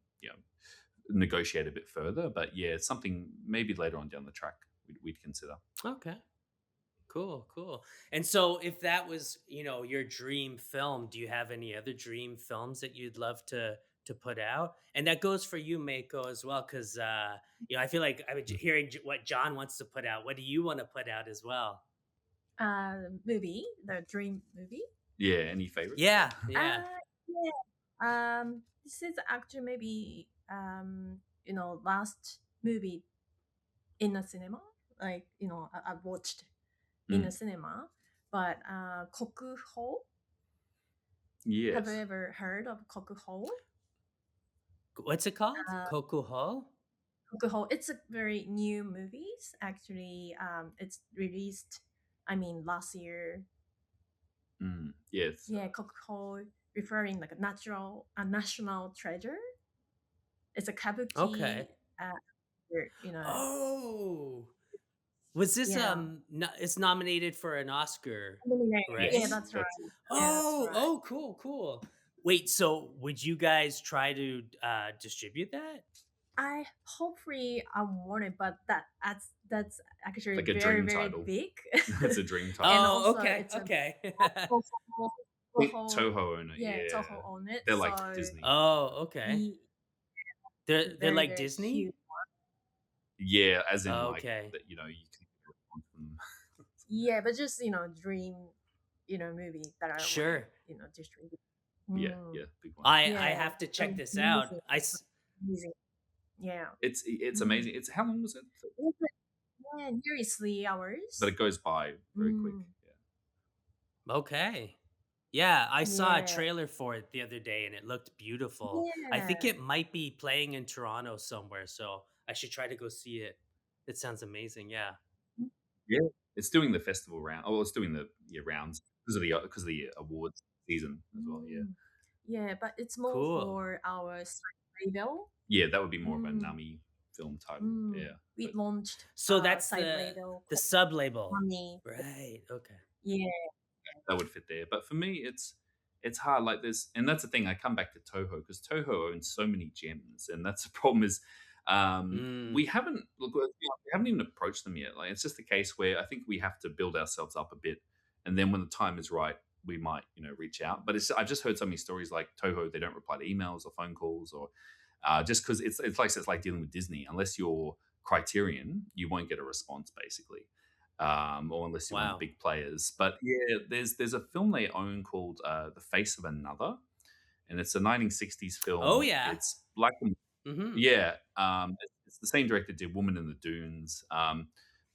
negotiate a bit further. But yeah, it's something maybe later on down the track we'd consider. Okay. Cool, cool. And so if that was, your dream film, do you have any other dream films that you'd love to to put out, and that goes for you, Mako, as well. Because I feel like I was hearing what John wants to put out. What do you want to put out as well? Movie, the dream movie. Yeah, any favorites? Yeah, yeah. Yeah. This is actually maybe last movie in a cinema. Like I watched in a cinema, but Kokuho. Yes. Have you ever heard of Kokuho? What's it called? Uh, Kokuho? Kokuho. It's a very new movies. Actually, it's released. I mean, last year. Yes. Yeah, Kokuho, referring like a national treasure. It's a kabuki. Okay. Oh, was this Yeah. it's nominated for an Oscar, right? Yeah, that's right. Oh, Yeah, that's right. cool. Wait, so would you guys try to distribute that? I hopefully I want it, but that's actually Like a very dream very title. big. It's a dream title. And Oh, also okay, it's okay. I think Toho own it. Yeah, Yeah, Toho own it. they're like Disney. Oh, okay. They're very, like very Disney? huge. Yeah, as in Okay. like that. You can get a response from them. Yeah, but just dream, movie that I Sure. want, distribute. Yeah, big one. I Yeah, have to check this amazing. out. Amazing. Yeah. It's amazing. It's how long was it? Yeah, nearly 3 hours. But it goes by very quick. Yeah. Okay. Yeah, I saw a Yeah. trailer for it the other day and it looked beautiful. I think Yeah. it might be playing in Toronto somewhere, so I should try to go see it. It sounds amazing. Yeah. Yeah, it's doing the festival round. Oh, it's doing the rounds because of the awards season as well. Yeah, Yeah, but it's more Cool. for our side label. yeah, that would be more of a Nami film title. Yeah, We but- launched So that's side the label sub-label. Nami. Right. Okay. Yeah. that would fit there. But for me, it's hard. Like this, and that's the thing. I come back to Toho because Toho owns so many gems, and that's the problem. Is we haven't even approached them yet. Like it's just a case where I think we have to build ourselves up a bit, and then when the time is right, we might reach out. But I've just heard so many stories like Toho. They don't reply to emails or phone calls, or just because it's like dealing with Disney. Unless you're Criterion, you won't get a response basically. Or unless you're one of Wow. the big players. But yeah, there's a film they own called The Face of Another, and it's a 1960s film. Oh, yeah. It's black and Mm-hmm. yeah. It's the same director did Woman in the Dunes,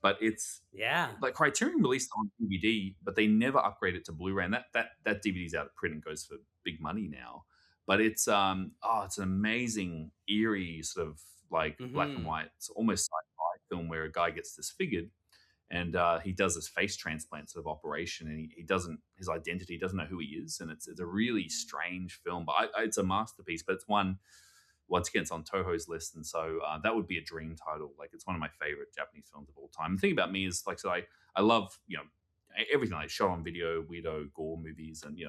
but it's Yeah. like Criterion released it on DVD, but they never upgraded it to Blu-ray, and that DVD's out of print and goes for big money now. But it's it's an amazing, eerie sort of like black and white, it's almost sci-fi film where a guy gets disfigured. And he does this face transplant sort of operation, and he doesn't his identity doesn't know who he is, and it's a really strange film, but it's a masterpiece. But it's one once again it's on Toho's list, and so that would be a dream title. Like it's one of my favorite Japanese films of all time. The thing about me is like so I love everything like shot on video, weirdo gore movies, and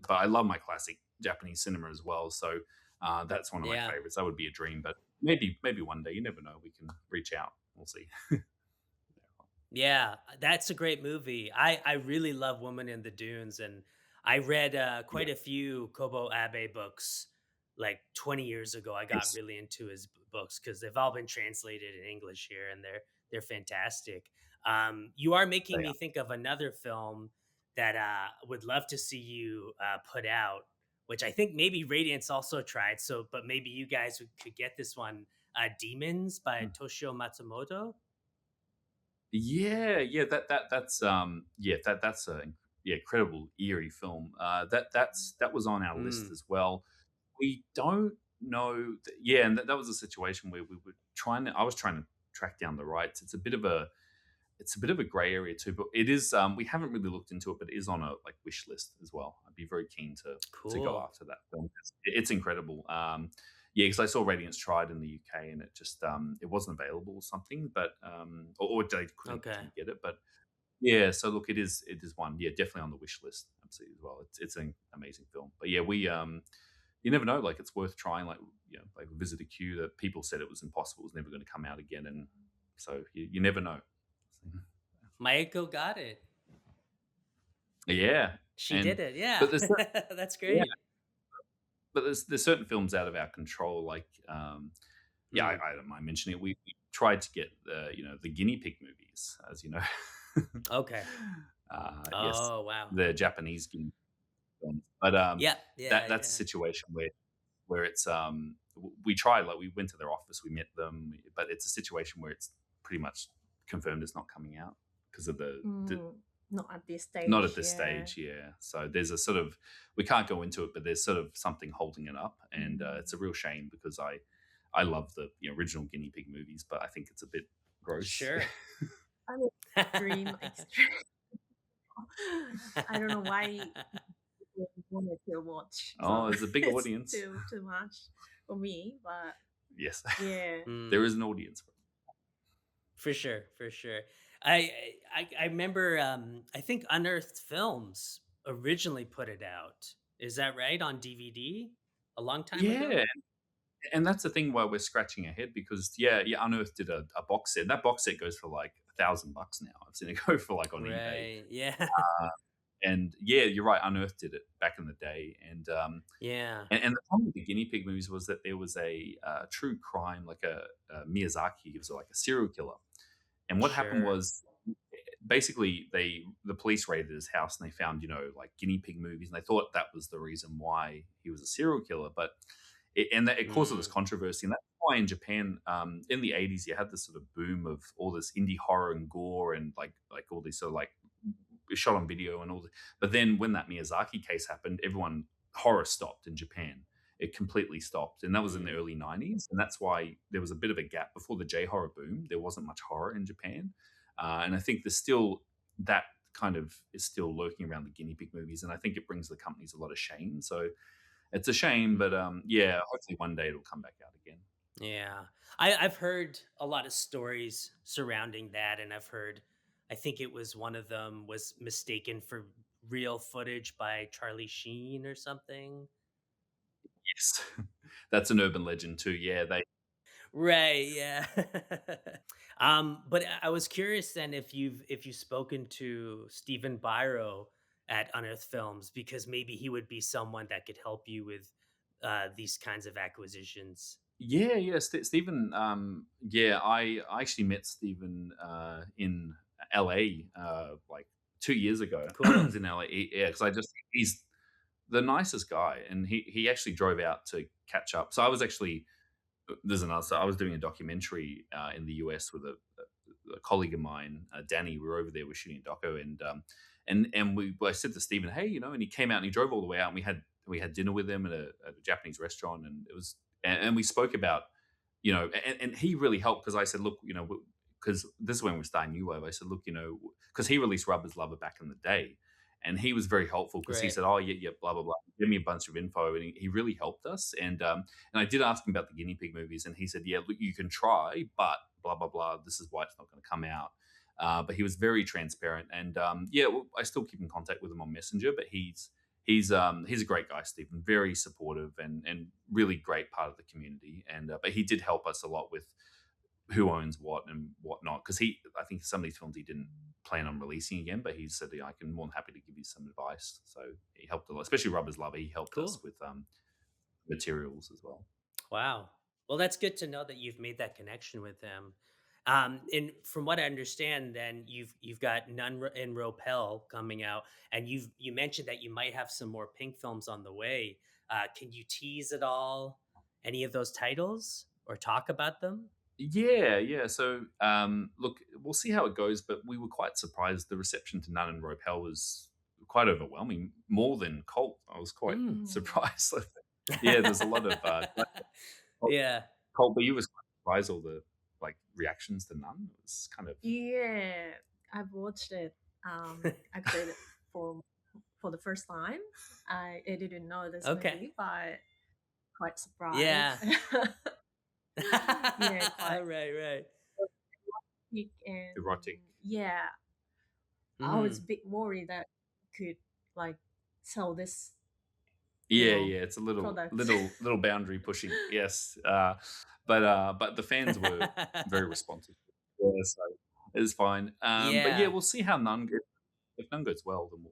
but I love my classic Japanese cinema as well. So that's one of my favorites. That would be a dream, but maybe one day, you never know. We can reach out. We'll see. Yeah, that's a great movie. I really love Woman in the Dunes, and I read quite a few Kobo Abe books like 20 years ago. I got really into his books because they've all been translated in English here, and they're fantastic. You are making me think of another film that would love to see you put out, which I think maybe Radiance also tried. So, but maybe you guys could get this one, Demons by Toshio Matsumoto. Yeah, that's that's a incredible eerie film. That was on our list as well. We don't know, and that was a situation where I was trying to track down the rights. It's a bit of a gray area too, but it is. We haven't really looked into it, but it is on a wish list as well. I'd be very keen to go after that film. It's incredible. Because I saw Radiance tried in the UK and it just it wasn't available or something, but or they couldn't get it. But yeah, so look, it is one. Yeah, definitely on the wish list, absolutely as well. It's an amazing film. But yeah, we you never know. Like it's worth trying. Like like Visit a Q, that people said it was impossible, it was never going to come out again, and so you never know. Maiko got it. Yeah, she did it. Yeah, but that's great. but there's certain films out of our control. Like, yeah, Mm. I don't mind mentioning it. We tried to get the guinea pig movies, as you know. Okay. Yes, Oh, wow. the Japanese guinea pig films. But Yeah, yeah, that's a yeah. situation where it's we tried, like we went to their office, we met them, but it's a situation where it's pretty much confirmed it's not coming out because of the Not at this not stage. at this Yeah. stage, yeah. So there's a sort of, we can't go into it, but there's sort of something holding it up, and it's a real shame because I love the original guinea pig movies, but I think it's a bit gross. Sure. I mean, extreme. I don't know why people wanted to watch. Oh, So there's a big it's audience. too much for me. But Yes, yeah. there Mm. is an audience for it. For sure, for sure. I remember, I think Unearthed Films originally put it out. Is that right? On DVD a long time Yeah, ago? and that's the thing why we're scratching our head, because yeah, Unearth did a box set. That box set goes for like $1,000 now. I've seen it go for like on eBay. Right. Yeah. And yeah, you're right. Unearth did it back in the day, Yeah. and the problem with the guinea pig movies was that there was a true crime, like a Miyazaki, he was like a serial killer. And what happened Sure. was, basically, the police raided his house and they found, like guinea pig movies, and they thought that was the reason why he was a serial killer. But it caused all this Mm. controversy, and that's why in Japan, in the '80s, you had this sort of boom of all this indie horror and gore, and like all these sort of like shot on video and all. But then when that Miyazaki case happened, everyone, horror stopped in Japan. It completely stopped, and that was in the Mm. early '90s, and that's why there was a bit of a gap before the J horror boom. There wasn't much horror in Japan, and I think there's still that kind of is still lurking around the guinea pig movies, and I think it brings the companies a lot of shame. So it's a shame, but yeah, hopefully one day it'll come back out again. Yeah. I've heard a lot of stories surrounding that, and I've heard, I think it was one of them was mistaken for real footage by Charlie Sheen or something. Yes, that's an urban legend too. Yeah, they. Right, yeah. But I was curious then if you've spoken to Stephen Byro at Unearthed Films, because maybe he would be someone that could help you with these kinds of acquisitions. Yeah. Stephen. Yeah, I actually met Stephen in LA like 2 years ago. I Cool. was in LA, yeah, because he's the nicest guy, and he actually drove out to catch up. So I was actually, there's another. So I was doing a documentary in the US with a colleague of mine, Danny. We were over there. We're shooting a doco, and I said to Stephen, hey, and he came out and he drove all the way out, and we had dinner with him at a Japanese restaurant, and it was, and we spoke about, and he really helped, because I said, look, because this is when we were starting New Wave. I said, look, because he released Rubber's Lover back in the day, and he was very helpful because he Great. said, oh yeah, blah blah blah, give me a bunch of info, and he really helped us. And I did ask him about the guinea pig movies, and he said, yeah, look, you can try, but blah blah blah, this is why it's not going to come out. But he was very transparent, and yeah, well, I still keep in contact with him on Messenger. But he's a great guy, Stephen, very supportive, and really great part of the community. And but he did help us a lot with who owns what and whatnot, because I think some of these films he didn't plan on releasing again, but he said, yeah, I can more than happy to give you some advice. So he helped a lot, especially Rubber's Lover. He helped us Cool. with materials as well. Wow. Well, that's good to know that you've made that connection with him. And from what I understand, then you've got None and Ropel coming out, and you mentioned that you might have some more Pink films on the way. Can you tease at all any of those titles or talk about them? Yeah. So, look, we'll see how it goes, but we were quite surprised. The reception to Nun and Ropel was quite overwhelming, more than Cult. I was quite Mm. surprised. Yeah, there's a lot of Cult, Yeah. but you was quite surprised all the like reactions to Nun. It was kind of, Yeah, I've watched it actually for for the first time. I didn't know this Okay. movie, but quite surprised. Yeah. Yeah, quite Right. Right. big, and erotic. yeah, I was a Hmm. bit worried that could like sell this, Yeah, it's a product. little boundary pushing. Yes, but the fans were very responsive. Yeah, so it's fine. But yeah, Yeah. we'll see how Nun goes. if none goes well, then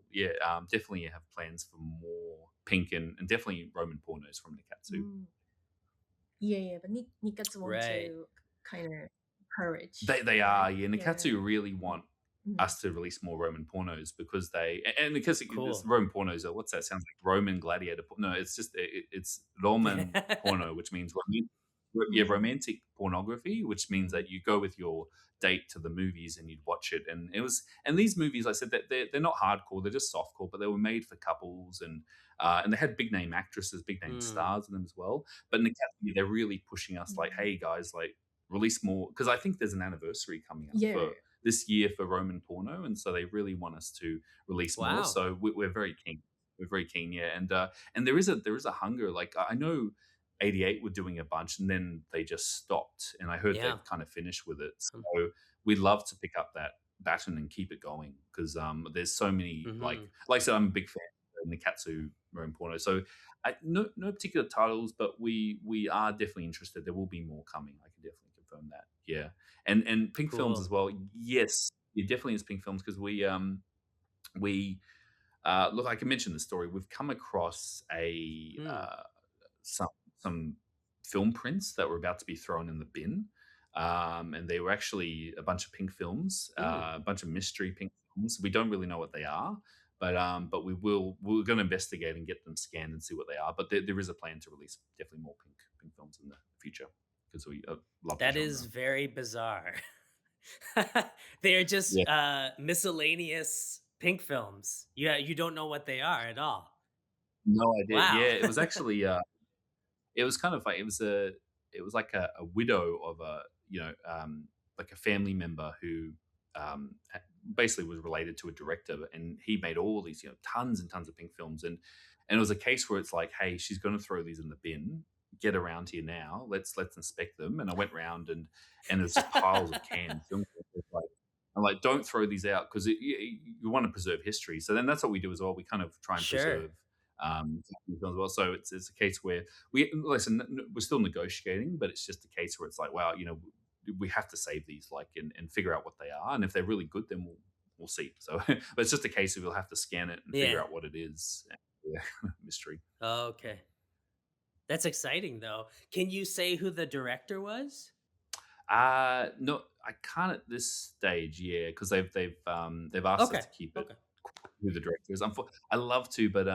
definitely have plans for more pink and definitely Roman pornos from Nikkatsu. Yeah, but Nikkatsu want Right. to kind of encourage, They right? are, yeah. Nikkatsu really want us to release more Roman pornos because because Cool. Roman pornos are, what's that? Sounds like Roman gladiator. No, it's just it's Roman porno, which means romantic pornography, which means that you go with your date to the movies and you'd watch it. And these movies, like I said, that they're not hardcore, they're just softcore, but they were made for couples and they had big name actresses, big name stars in them as well. But Nikkatsu, they're really pushing us like, hey guys, like release more, because I think there's an anniversary coming up for this year for Roman porno, and so they really want us to release more. Wow. So we're very keen. We're very keen, yeah. And there is a hunger. Like I know 88 were doing a bunch, and then they just stopped. And I heard Yeah. they've kind of finished with it. So we'd love to pick up that baton and keep it going because there's so many like I said, I'm a big fan of Nikkatsu Roman porno. So no particular titles, but we are definitely interested. There will be more coming. I can definitely confirm that. Yeah, and pink films Cool. as well. Yes, it definitely is pink films because we look. I can mention the story. We've come across some film prints that were about to be thrown in the bin. And they were actually a bunch of pink films, a bunch of mystery pink films. We don't really know what they are, but we're going to investigate and get them scanned and see what they are. But there is a plan to release definitely more pink films in the future because we love That the is genre. very bizarre. They're just miscellaneous pink films. You don't know what they are at all. No idea. Wow. Yeah, it was actually it was kind of like it was like a widow of like a family member who basically was related to a director, and he made all these tons and tons of pink films, and it was a case where it's like, hey, she's going to throw these in the bin. Get around here now. Let's inspect them. And I went round and there's just piles of canned film. I'm like, don't throw these out because you want to preserve history. So then that's what we do as well. We kind of try and preserve film as well. So it's a case where we're still negotiating, but it's just a case where it's like, wow, we have to save these, like, and figure out what they are. And if they're really good, then we'll see. So but it's just a case of we'll have to scan it and figure out what it is. Yeah, mystery. Okay. That's exciting, though. Can you say who the director was? No, I can't at this stage. Yeah, because they've asked us to keep it who the director is. I love to, but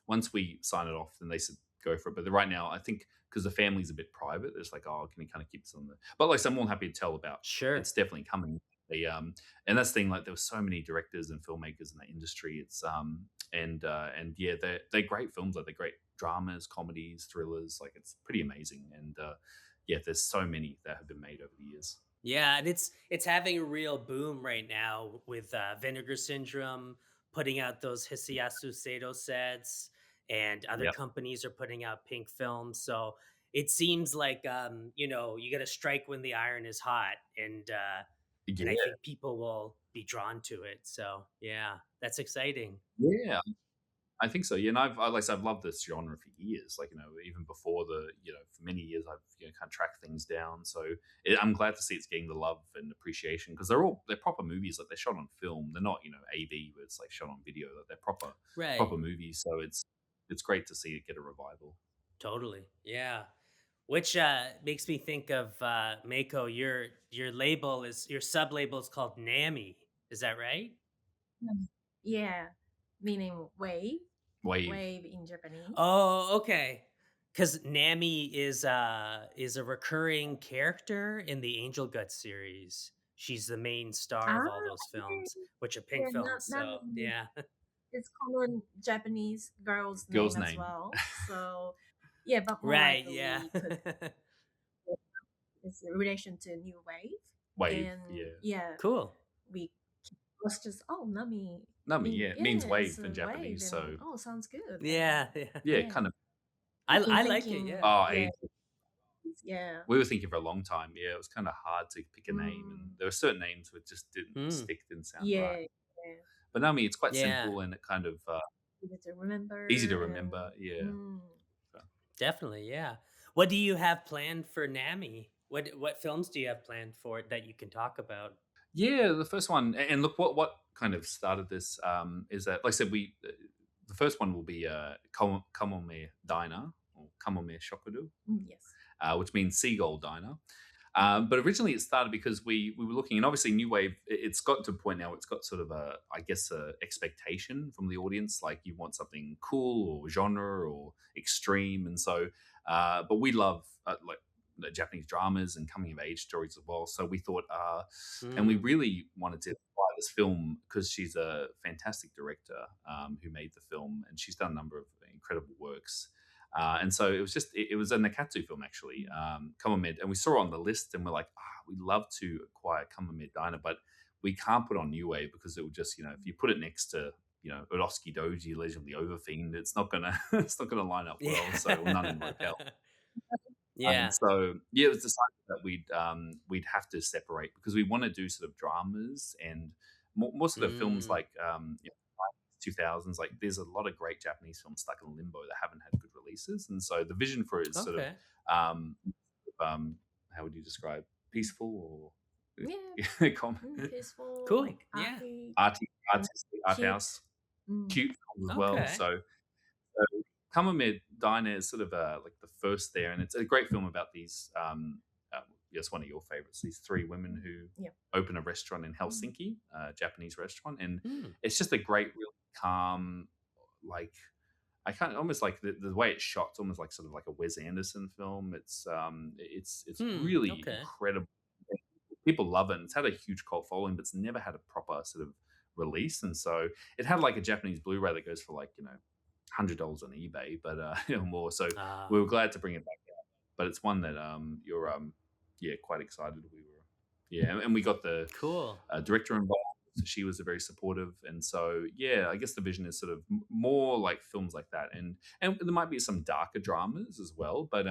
once we sign it off, then they said go for it. But right now, I think because the family's a bit private, it's like, oh, can we kind of keep this on the? But like, I'm more happy to tell about. Sure, it's definitely coming. And that's the thing. Like, there were so many directors and filmmakers in that industry. It's and yeah, they're great films. Like, they're great dramas, comedies, thrillers. Like, it's pretty amazing. And yeah, there's so many that have been made over the years. Yeah, and it's having a real boom right now with Vinegar Syndrome putting out those Hisayasu Seido sets, and other companies are putting out pink films. So it seems like you got to strike when the iron is hot, and I think people will be drawn to it. So yeah, that's exciting. Yeah, I think so. Yeah, and I've loved this genre for years. Like, even before for many years, I've kind of tracked things down. So I'm glad to see it's getting the love and appreciation because they're proper movies. Like, they're shot on film. They're not AV where it's like shot on video. Like, they're proper movies. So it's great to see it get a revival. Totally, yeah. Which makes me think of Maiko. Your sub label is called NAMI. Is that right? Yeah, meaning wave. Wave. Wave in Japanese. Oh, okay. Because Nami is a recurring character in the Angel Guts series. She's the main star of all those films, which are pink films. So yeah, it's common Japanese girl's name as well. So yeah, but more right, likely yeah. It's in relation to new wave. Wave, and yeah. Cool. We was just Nami. Nami, yeah, means wave in Japanese. So sounds good. Yeah. Kind of. I like it. Yeah. Oh, yeah. We were thinking for a long time. Yeah, it was kind of hard to pick a name, and there were certain names that just didn't stick, didn't sound right. Yeah. But Nami, it's quite simple and it kind of easy to remember. Yeah. So. Definitely, yeah. What do you have planned for Nami? What films do you have planned for it that you can talk about? Yeah, the first one, and look, what kind of started this is that, like I said, the first one will be Kamome Diner or Kamome Shokudo, Yes. which means seagull diner. But originally it started because we were looking, and obviously New Wave, it's got to a point now, it's got sort of I guess, a expectation from the audience, like you want something cool or genre or extreme. And so, but we love like the Japanese dramas and coming of age stories as well. So we thought, and we really wanted to buy this film because she's a fantastic director who made the film, and she's done a number of incredible works. And so it was a Nikkatsu film, actually, Kamame, and we saw it on the list, and we're like, we'd love to acquire Kamame Diner, but we can't put on New Wave because it would just, if you put it next to, Urosuki Doji, Legend of the Overfiend, it's not gonna it's not gonna line up well. Yeah. So none in locale. Yeah. So yeah, it was decided that we'd have to separate because we want to do sort of dramas and more sort of films like 2000s. Like there's a lot of great Japanese films stuck in limbo that haven't had good releases, and so the vision for it is sort of Okay. how would you describe, peaceful or Yeah. com- Peaceful. Cool. Like Yeah. artistic, art cute. house, cute films as well. Okay. So Kamame Diner is sort of like the first there, and it's a great film about these. Yes, one of your favorites. These three women who open a restaurant in Helsinki, a Japanese restaurant, and it's just a great, really calm, like I can't almost like the way it's shot. It's almost like sort of like a Wes Anderson film. It's really Okay. incredible. People love it. And it's had a huge cult following, but it's never had a proper sort of release. And so it had like a Japanese Blu-ray that goes for like $100 on eBay, but more. So we were glad to bring it back out. But it's one that you're quite excited. We were and we got the Cool. director involved. So she was very supportive, and so I guess the vision is sort of more like films like that, and there might be some darker dramas as well, but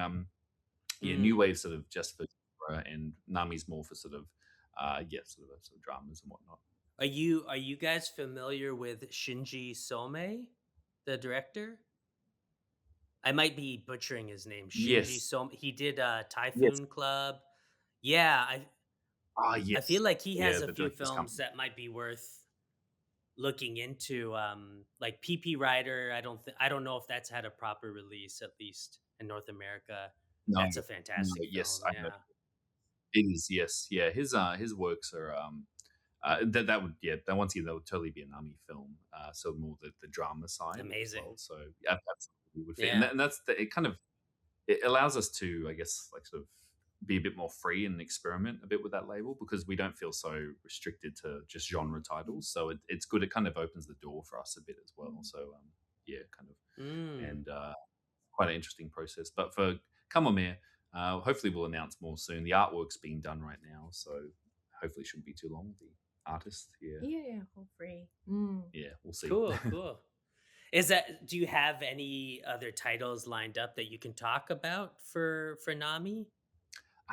New Wave sort of just for genre, and Nami's more for sort of sort of dramas and whatnot. Are you guys familiar with Shinji Some, the director? I might be butchering his name. Shinji Some. He did Typhoon Club. Yeah, I feel like he has a few films that might be worth looking into. Like PP Rider. I don't know if that's had a proper release, at least in North America. No, that's a fantastic film. Yes, I know. It is. Yes, yeah. His works are that once again that would totally be a Nami film. So more the drama side. Amazing. Well. So absolutely would fit, and that's it allows us to, I guess, like sort of be a bit more free and experiment a bit with that label because we don't feel so restricted to just genre titles. So it's good. It kind of opens the door for us a bit as well. So kind of and quite an interesting process. But for Kamome, hopefully we'll announce more soon. The artwork's being done right now, so hopefully it shouldn't be too long. The artist, hopefully. Yeah, we'll see. Cool. Do you have any other titles lined up that you can talk about for Nami?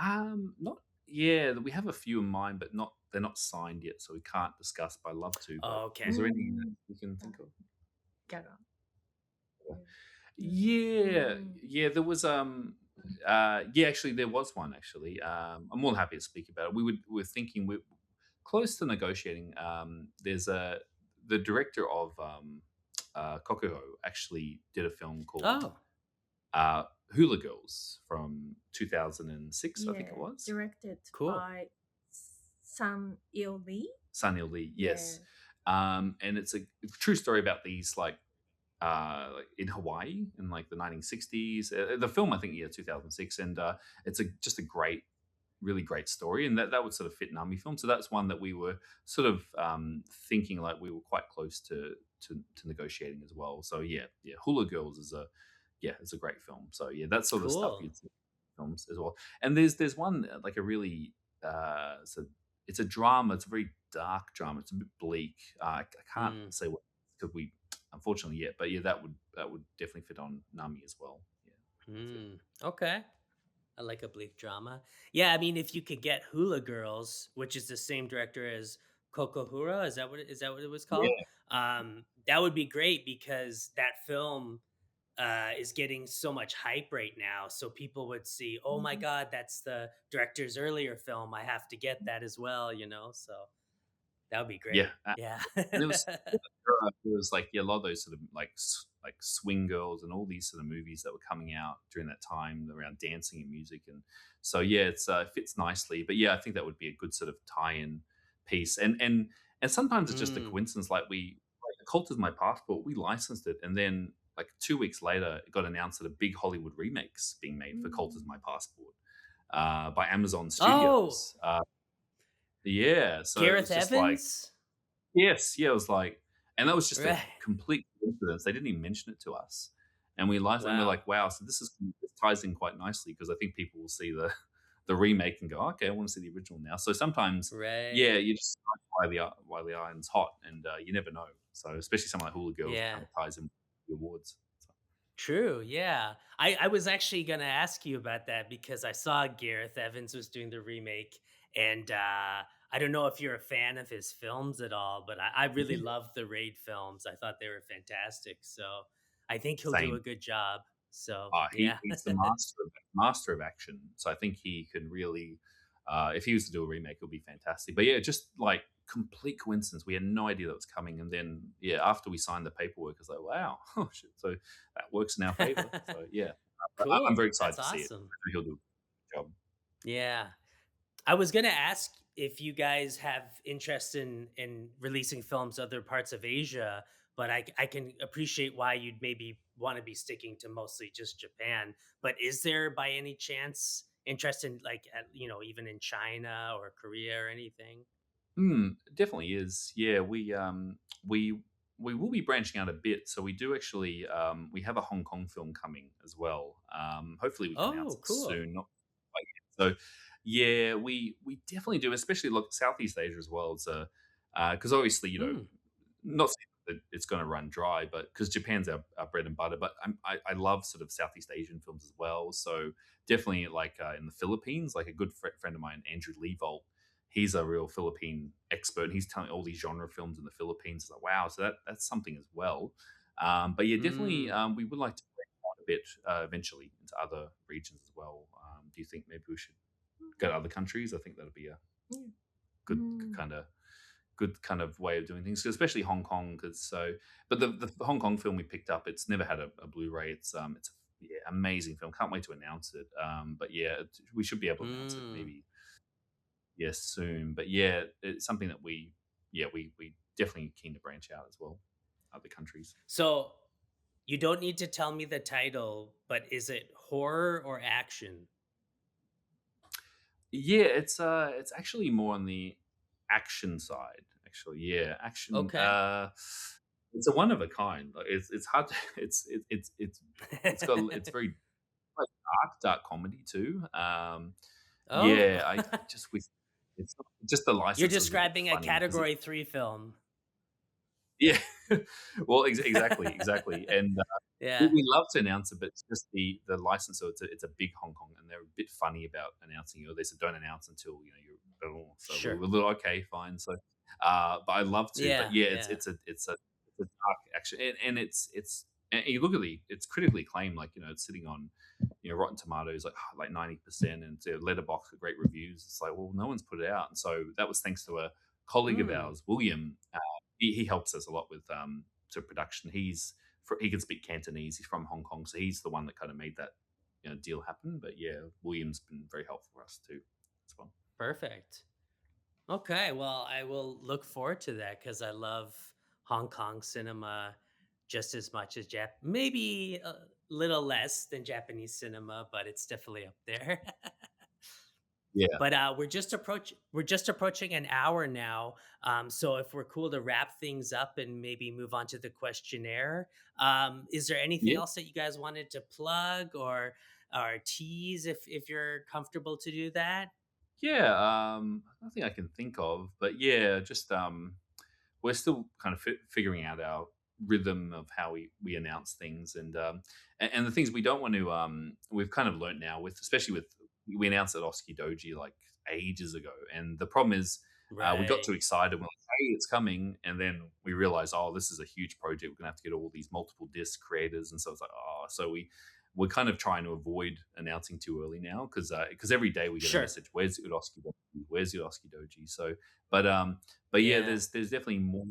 Not we have a few in mind, but they're not signed yet, so we can't discuss. But I'd love to. Oh, okay. Is there anything that you can think of? There was actually there was one actually. I'm more than happy to speak about it. We're thinking we're close to negotiating. There's the director of Kokuho actually did a film called Hula Girls from 2006, I think it was. Directed by Sun Il Lee. Sun Il Lee, yes. And it's a true story about these like in Hawaii in like the 1960s. The film, I think, 2006, and it's just a great, really great story, and that would sort of fit Nami film. So that's one that we were sort of thinking like we were quite close to negotiating as well. So Hula Girls is it's a great film. So that's sort of stuff you'd see in films as well. And there's one like a really it's a drama. It's a very dark drama. It's a bit bleak. I can't say what because we unfortunately yet, but that would definitely fit on Nami as well. Okay. I like a bleak drama. Yeah, I mean, if you could get Hula Girls, which is the same director as Kokohura, is that what it was called? That would be great because that film is getting so much hype right now. So people would see, oh my God, that's the director's earlier film. I have to get that as well, So That would be Yeah, great. Yeah. and it was like yeah, a lot of those sort of like like Swing Girls and all these sort of movies that were coming out during that time around dancing and music, and so yeah, it fits nicely. But yeah, I think that would be a good sort of tie-in piece, and sometimes it's just a Mm. coincidence. Like like Cult is My Passport, we licensed it, and then like 2 weeks later, it got announced that a big Hollywood remake's being made for Cult is My Passport by Amazon Oh, Studios. Yeah, so it Gareth was just like Evans? yes, yeah, it was like and that was just a Right. complete coincidence. They didn't even mention it to us, and we realized, and we're Wow. like, "Wow!" So this ties in quite nicely because I think people will see the the remake and go, "Okay, I want to see the original now." So sometimes, yeah, Right. you just strike while the iron's hot, and you never know. So especially something like Hula Girls, it Yeah. kind of ties in with the awards. So, True, yeah. I was actually gonna ask you about that because I saw Gareth Evans was doing the remake, and I don't know if you're a fan of his films at all, but I really yeah, loved the Raid films. I thought they were fantastic, so I think he'll do same. a good job. So yeah. He's the master of action. So I think he can really, if he was to do a remake, it would be fantastic. But yeah, just like complete coincidence, we had no idea that was coming, and then yeah, after we signed the paperwork, it's like wow, oh shit, so that works in our favor. So yeah, I'm Cool. very excited That's to see it. awesome. He'll do a good job. Yeah. I was gonna ask if you guys have interest in releasing films other parts of Asia, but I can appreciate why you'd maybe want to be sticking to mostly just Japan. But is there by any chance interest in like even in China or Korea or anything? Definitely is. Yeah, we we will be branching out a bit. So we do actually we have a Hong Kong film coming as well. Hopefully we can announce Oh, it cool. soon. Not quite yet. So yeah, we definitely do, especially look Southeast Asia as well. It's a because obviously Mm, not saying that it's going to run dry, but because Japan's our bread and butter. But I love sort of Southeast Asian films as well. So definitely like in the Philippines, like a good friend of mine, Andrew Levolt, he's a real Philippine expert. And he's telling all these genre films in the Philippines. It's like, wow, so that's something as well. But yeah, definitely, mm, we would like to break out a bit eventually into other regions as well. Do you think maybe we should go to other countries? I think that'd be a Yeah. good kind of way of doing things, especially Hong Kong. Because so, but the Hong Kong film we picked up, it's never had a Blu-ray. It's a yeah, amazing film. Can't wait to announce it. But yeah, we should be able to announce it mm. maybe yes soon. But yeah, it's something that we definitely keen to branch out as well, other countries. So you don't need to tell me the title, but is it horror or action? Yeah, it's actually more on the action side. Actually, yeah, action. Okay. It's a one of a kind. Like it's hard. To, it's got it's very like dark comedy too. Oh. Yeah, I just wish it's just the You're license was a bit describing a funny because category 3 film. yeah, well, exactly, and Yeah. we love to announce it, but it's just the license. So it's a big Hong Kong, and they're a bit funny about announcing it. They said don't announce until you're. Oh, so we Sure. were a little okay, fine. So, but I love to. But Yeah, yeah, yeah. it's a dark action, and it's and you look at it's critically acclaimed. Like it's sitting on Rotten Tomatoes like 90%, and Letterboxd with great reviews. It's like well, no one's put it out, and so that was thanks to a colleague of Mm, ours, William. He helps us a lot with to production. He can speak Cantonese. He's from Hong Kong, so he's the one that kind of made that deal happen. But yeah, William's been very helpful for us too as well. perfect. Okay, well, I will look forward to that because I love Hong Kong cinema just as much as maybe a little less than Japanese cinema, but it's definitely up there. Yeah, But we're just approaching an hour now. So if we're cool to wrap things up and maybe move on to the questionnaire, is there anything yeah, else that you guys wanted to plug or tease if you're comfortable to do that? yeah. Nothing I can think of, but yeah, just we're still kind of figuring out our rhythm of how we announce things, and the things we don't want to. We've kind of learned now with especially with we announced at Oski Doji like ages ago, and the problem is we got Right. too excited. We're like, hey, it's coming, and then we realized, oh, this is a huge project. We're gonna have to get all these multiple disc creators, and so it's like, oh, so we're kind of trying to avoid announcing too early now because every day we get a Sure. message, where's Uroski Doji? Where's Uroski Doji? So, but yeah, Yeah. there's definitely more.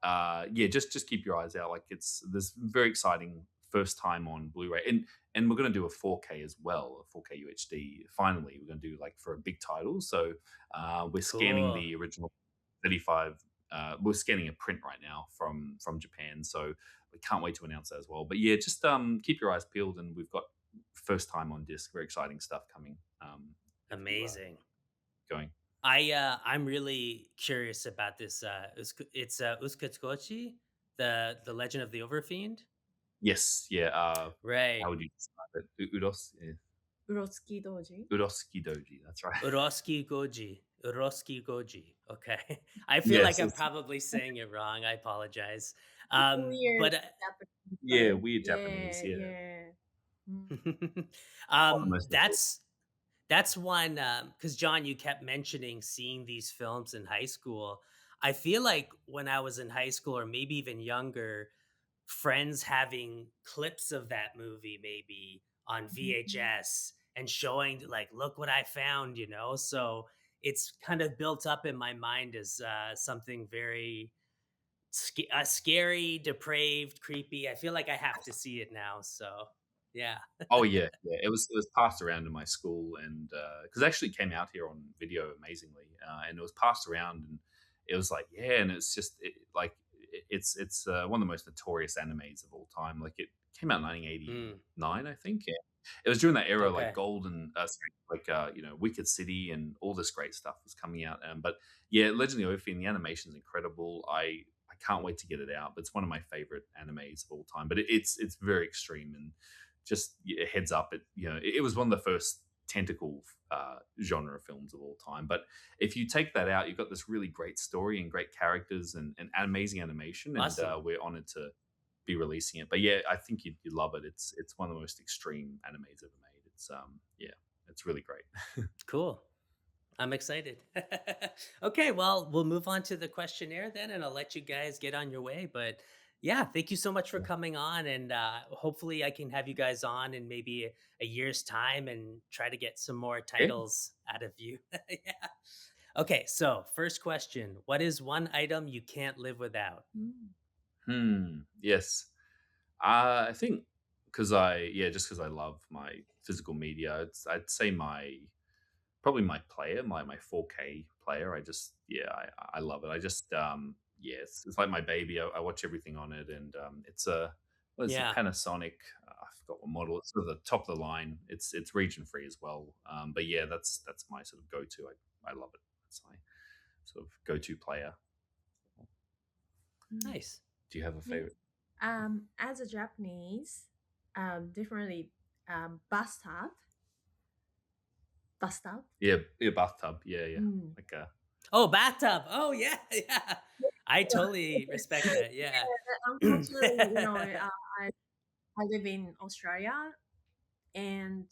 Yeah, just keep your eyes out. Like there's very exciting first time on Blu-ray, and we're going to do a 4K as well, a 4K UHD. Finally, we're going to do like for a big title. So we're scanning Cool. the original 35. We're scanning a print right now from Japan, so we can't wait to announce that as well. But yeah, just keep your eyes peeled, and we've got first time on disc, very exciting stuff coming. If you Amazing. going, I'm really curious about this. It's Uskatsukochi, the Legend of the Overfiend. yes, yeah. Right. How would you describe it? Uros, yeah. Uroski Doji. Uroski Doji. That's right. Uroski Goji. Uroski Goji. Okay. I feel like Yes, I'm it's probably saying it wrong. I apologize. Weird But Japanese yeah, name. weird Japanese. Yeah, Yeah, yeah. Mm. one of the most notorious. that's one because John, you kept mentioning seeing these films in high school. I feel like when I was in high school, or maybe even younger, friends having clips of that movie maybe on Mhm. VHS and showing like, look what I found, you know. So it's kind of built up in my mind as something very scary, depraved, creepy. I feel like I have to see it now. So yeah. Oh yeah, yeah. It was passed around in my school, and because it actually came out here on video amazingly, and it was passed around, and it was like yeah, and it's just it's one of the most notorious animes of all time. Like it came out in Mm, 1989, I think. Yeah. It was during that era, like okay. Golden, sorry, like Wicked City, and all this great stuff was coming out. But yeah, Legend of the Ophir, the animation's incredible. I can't wait to get it out. But it's one of my favorite animes of all time. But it's very extreme, and just heads up, it was one of the first tentacle genre films of all time. But if you take that out, you've got this really great story and great characters and amazing animation, and Awesome. we're honored to be releasing it. But yeah, I think you'd love it. It's one of the most extreme animes ever made. It's yeah, it's really great. Cool. I'm excited. Okay, well, we'll move on to the questionnaire then, and I'll let you guys get on your way. But yeah, thank you so much for coming on. And hopefully, I can have you guys on in maybe a year's time and try to get some more Yeah. titles out of you. Yeah. Okay, so first question: what is one item you can't live without? Mm. Yes. I think just because I love my physical media, I'd say probably my player, my 4K player. I love it. I just yeah, it's like my baby. I watch everything on it, and it's a what is it, Yeah. Panasonic? I forgot what model. It's sort of the top of the line. It's region free as well. But yeah, that's my sort of go to. I love it. That's my sort of go to player. Mm. Nice. Do you have a Me, favorite? as a Japanese, definitely bathtub. Bathtub. Yeah, bathtub. Yeah, Mm. like Oh, bathtub. Oh, yeah, yeah. I totally respect that. Yeah. Unfortunately, I live in Australia, and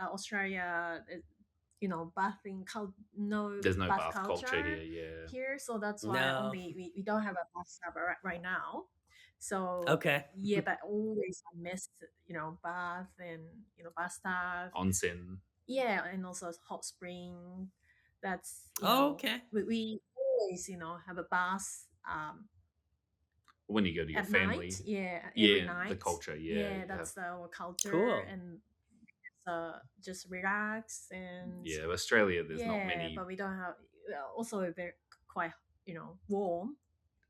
Australia, bathing no there's no bath bath culture culture here. Yeah. here, so that's why No. only we don't have a bathtub right now. So Okay. yeah, but always I miss bath and bathtub. Onsen. Yeah, and also hot spring. That's Oh, okay. we always have a bath When you go to your at night. family. Yeah, every Yeah, the night. culture. Yeah, Yeah, you have. that's our culture, Cool. and just relax and Yeah, Australia. There's not yeah. many. But we don't have also very quite warm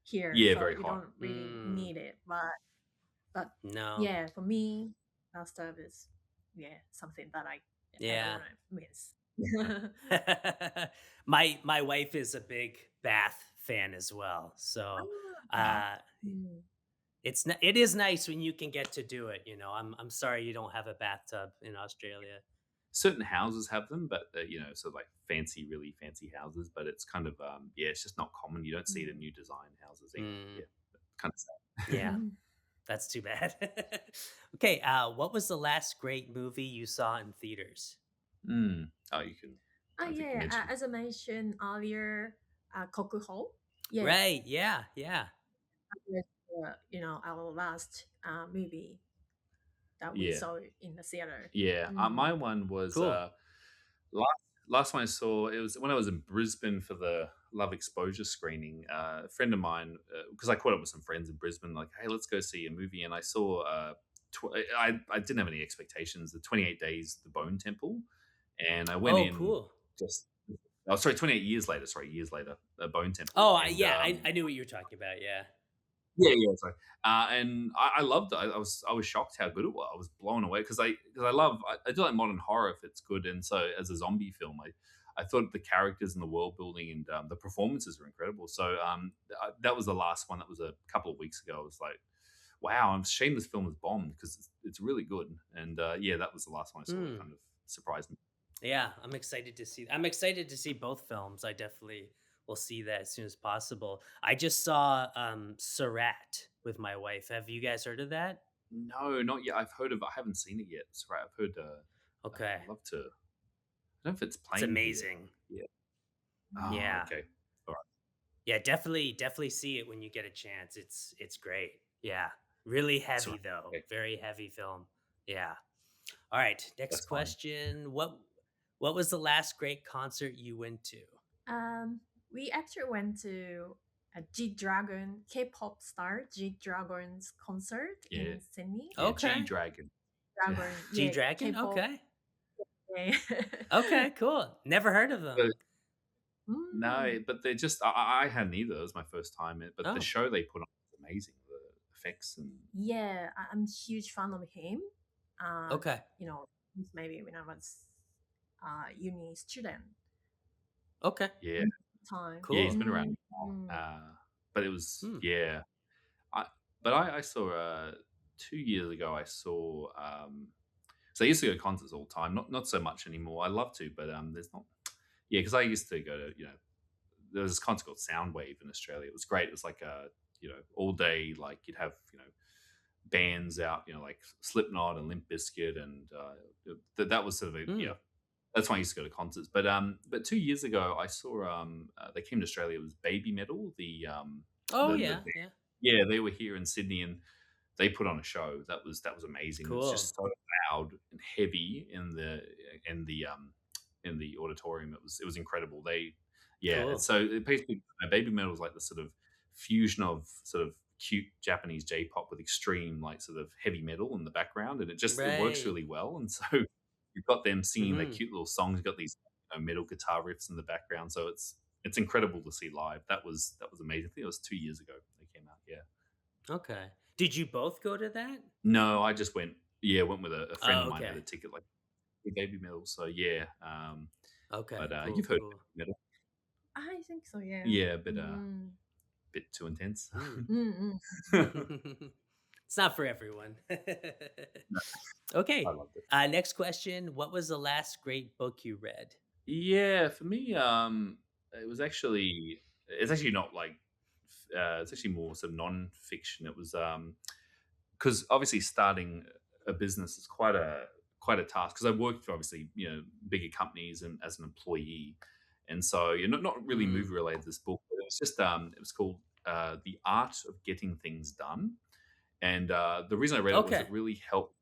here, Yeah, so very we hot. don't really Mm, need it. But no. yeah, for me, that stuff is something that I don't Yeah. want to miss. My wife is a big bath fan as well. So Ah, uh mm. it is nice when you can get to do it, you know. I'm sorry you don't have a bathtub in Australia. Certain houses have them, but sort of like really fancy houses. But it's kind of it's just not common. You don't see it in Mm. new design houses either. Mm, Yeah, kind of sad. yeah, that's too bad. Okay, what was the last great movie you saw in theaters? Oh, you can. I think you Yeah, mentioned. as I mentioned earlier, Kokuho. Yeah, Right, yeah, yeah. that was our last movie. that we Yeah. saw in the theater. Yeah. My one was Cool. last last one I saw. It was when I was in Brisbane for the Love Exposure screening. A friend of mine, because I caught up with some friends in Brisbane, like, hey, let's go see a movie, and I saw. I didn't have any expectations. The 28 Days, The Bone Temple, and I went Oh, in cool. just. Oh, sorry, 28 years later. Sorry, years later, The Bone Temple, Oh, and yeah, I knew what you were talking about. Yeah. yeah, yeah, sorry. And I loved it. I was shocked how good it was. I was blown away because I love I do like modern horror if it's good. And so as a zombie film, I thought the characters and the world building and the performances were incredible. So that was the last one. That was a couple of weeks ago. I was like, wow, I'm ashamed this film has bombed because it's really good. And yeah, that was the last one I saw. That Mm. kind of surprised me. Yeah, I'm excited to see. I'm excited to see both films. I definitely will see that as soon as possible. I just saw Sarat with my wife. Have you guys heard of that? No, not yet. I've heard of. I haven't seen it yet. That's right. I've heard. Okay. I'd love to. I don't know if it's It's playing here. amazing. Yeah. Oh, Yeah. okay. All right. Yeah, definitely see it when you get a chance. It's great. Yeah. Really That's heavy right. though. Okay. Very heavy film. Yeah. All right, next That's fine. question. What was the last great concert you went to? We actually went to a G Dragon K-pop star G Dragon's concert Yeah. in Sydney. Yeah. G Okay. Dragon. Dragon, G yeah, Dragon? K-pop. Okay. Yeah. Okay, cool. Never heard of them. But no, Mm. but they're just. I hadn't either. It was my first time. But the Oh. show they put on was amazing. The effects and Yeah, I'm a huge fan of him. Okay. You know, maybe when I was uni student Okay. yeah, time. yeah. He's Cool. been around. Mm. But it was Hmm. yeah. I saw 2 years ago. I saw. So I used to go to concerts all the time. Not so much anymore. I love to, but there's not. Yeah, because I used to go to there was this concert called Soundwave in Australia. It was great. It was like a all day, like you'd have bands out, like Slipknot and Limp Bizkit, and that was sort of Hmm. that's why I used to go to concerts. But 2 years ago I saw they came to Australia. It was Baby Metal, Oh the yeah, band. yeah. Yeah, they were here in Sydney and they put on a show that was amazing. It was Cool. just so loud and heavy in the in the auditorium. It was incredible. Cool. So it basically Baby Metal was like the sort of fusion of sort of cute Japanese J-pop with extreme like sort of heavy metal in the background, and it works Right. really well. And so you've got them singing their Hmm. cute little songs. You've got these metal guitar riffs in the background, so it's incredible to see live. That was amazing. I think it was 2 years ago they came out. Yeah. Okay. Did you both go to that? No, I just went. Yeah, went with a friend Oh, of mine had okay. a ticket like with Baby Metal. So yeah, Okay. but Cool. you've heard Cool. of Baby Metal. I think so, yeah. Yeah, but Mm. bit too intense. Hmm. Mm-mm. It's not for everyone. No, I Okay. loved it. Next question. What was the last great book you read? Yeah, for me, it's actually not like it's actually more sort of non-fiction. It was because obviously starting a business is quite a task because I worked for obviously bigger companies and as an employee, and so you're not really Mm. movie related. This book, but it was just it was called The Art of Getting Things Done, and the reason I read it was Okay. it really helped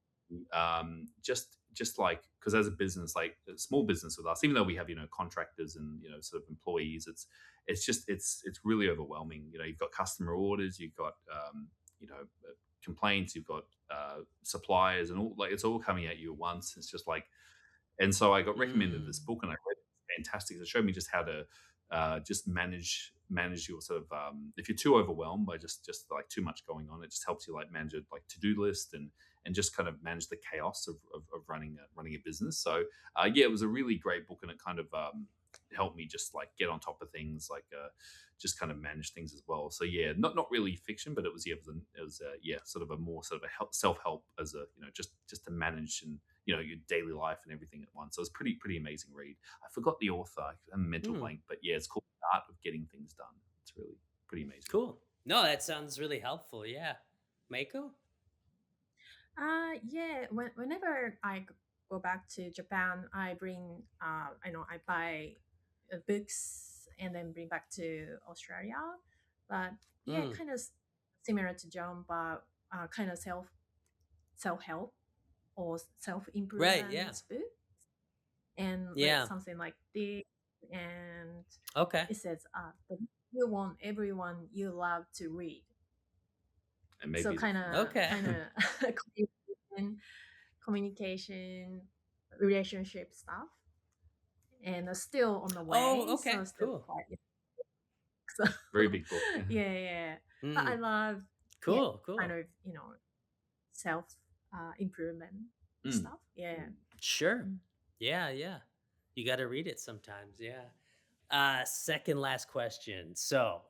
just like because as a business like a small business with us, even though we have contractors and sort of employees, it's really overwhelming. You've got customer orders, you've got complaints, you've got suppliers, and all like it's all coming at you at once. It's just like, and so I got recommended this Mm. book, and I read it. It's fantastic. It showed me just how to just manage your sort of if you're too overwhelmed by just like too much going on, it just helps you like manage a like to do list and just kind of manage the chaos of running a business. So yeah, it was a really great book, and it kind of helped me just like get on top of things, like just kind of manage things as well. So yeah, not really fiction, but it was yeah, sort of a more sort of a self help as a just to manage and your daily life and everything at once. So it's pretty amazing read. I forgot the author. I'm a mental Hmm. blank, but yeah, it's called The Art of Getting Things Done. It's really pretty amazing. Cool. No, that sounds really helpful. Yeah. Maiko? Yeah. Whenever I go back to Japan, I bring, I buy books and then bring back to Australia. But yeah, Mm. kind of similar to John, but kind of self help. or self Right. Yeah. improvement book, and Yeah. something like this, and Okay. it says, "You want everyone you love to read." And So maybe kind of Okay. communication, relationship stuff, and still on the Oh, way, so okay. still Cool. quite so very big book. yeah. But I Mm. love Cool. kind Cool. of self improvement Mm. stuff. Yeah. Sure. Mm. Yeah. Yeah. You got to read it sometimes. Yeah. Second last question. So,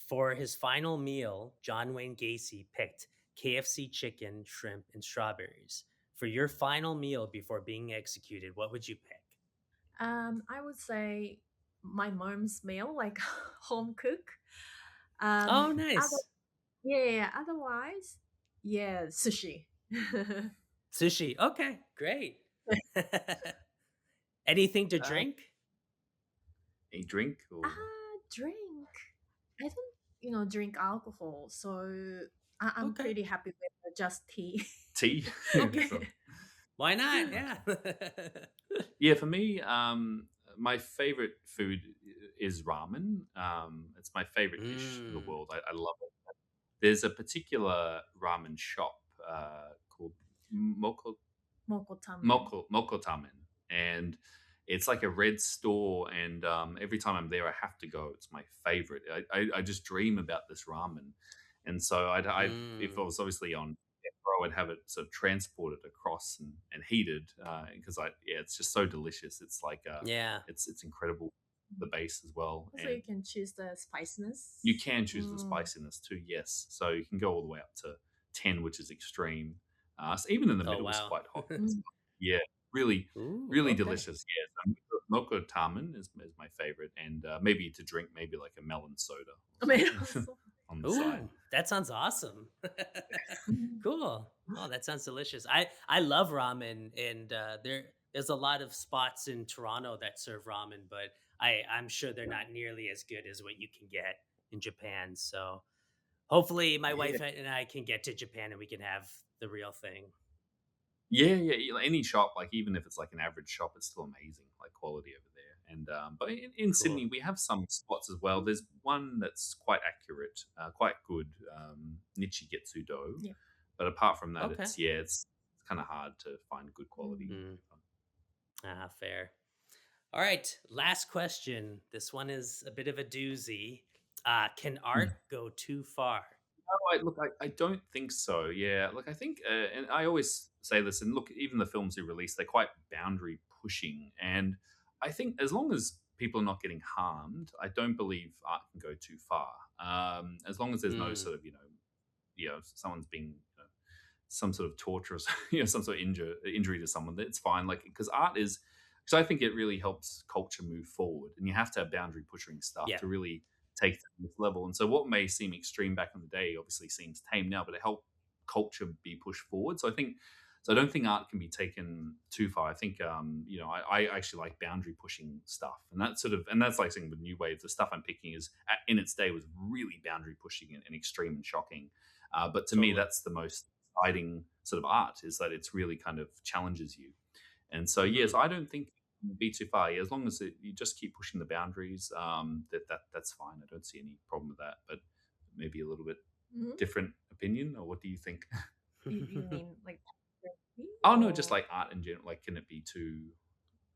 for his final meal, John Wayne Gacy picked KFC chicken, shrimp, and strawberries. For your final meal before being executed, what would you pick? I would say my mom's meal, like home cook. Oh, Other nice. yeah. Otherwise, yeah, sushi. Sushi. Okay, great. Anything to Uh, drink? a drink or Drink. I don't, drink alcohol, so I'm Okay. pretty happy with just tea. tea? Okay. So, Why not? Yeah. yeah, for me, my favorite food is ramen. It's my favorite dish in the Mm. world. I love it. There's a particular ramen shop called Moko Mokotamen. Moko Tamen, and it's like a red store. And every time I'm there, I have to go. It's my favorite. I just dream about this ramen, and so if I Mm. was obviously on death row, I'd have it sort of transported across and heated because it's just so delicious. It's like Yeah. it's incredible. The base as well, Also, and you can choose the spiciness. you can choose the Mm. spiciness too. Yes, so you can go all the way up to 10, which is extreme. So even in the Oh, middle is wow. quite hot. Mm. Yeah, really, Ooh, really okay. delicious. Yeah, so Moko Tamen is my favorite, and maybe to drink, maybe like a melon soda I or mean, something on the side. Ooh, that sounds awesome. Cool. Oh, that sounds delicious. I love ramen, and there's a lot of spots in Toronto that serve ramen, but I'm sure they're not nearly as good as what you can get in Japan. So hopefully, my Yeah, wife and I can get to Japan and we can have the real thing. yeah. Like any shop, like even if it's like an average shop, it's still amazing, like quality over there. And but in Cool. Sydney, we have some spots as well. There's one that's quite accurate, quite good, Nikkatsu dough. yeah. But apart from that, Okay. it's kind of hard to find good quality. Mm, fair. All right. Last question. This one is a bit of a doozy. Can art go too far? No, I don't think so. Yeah, look, I think, and I always say this, and look, even the films they release, they're quite boundary pushing, and I think as long as people are not getting harmed, I don't believe art can go too far. As long as there's no Mm, sort of someone's being some sort of torture or some sort of injury to someone, that's fine. Like because art is, because I think it really helps culture move forward, and you have to have boundary pushing stuff yeah. to really take it to this level. And so what may seem extreme back in the day obviously seems tame now, but it helped culture be pushed forward. So I think. So I don't think art can be taken too far. I think I actually like boundary pushing stuff, and that's like saying with new wave, the stuff I'm picking is in its day was really boundary pushing and extreme and shocking. But to me, Totally. that's the most exciting sort of art is that it's really kind of challenges you. And so, yes, Hmm. I don't think it would be too far. Yeah, as long as you just keep pushing the boundaries, that's fine. I don't see any problem with that. But maybe a little bit Mhm. different opinion, or what do you think? You mean like photography, Oh no, just or like art in general. Like, can it be too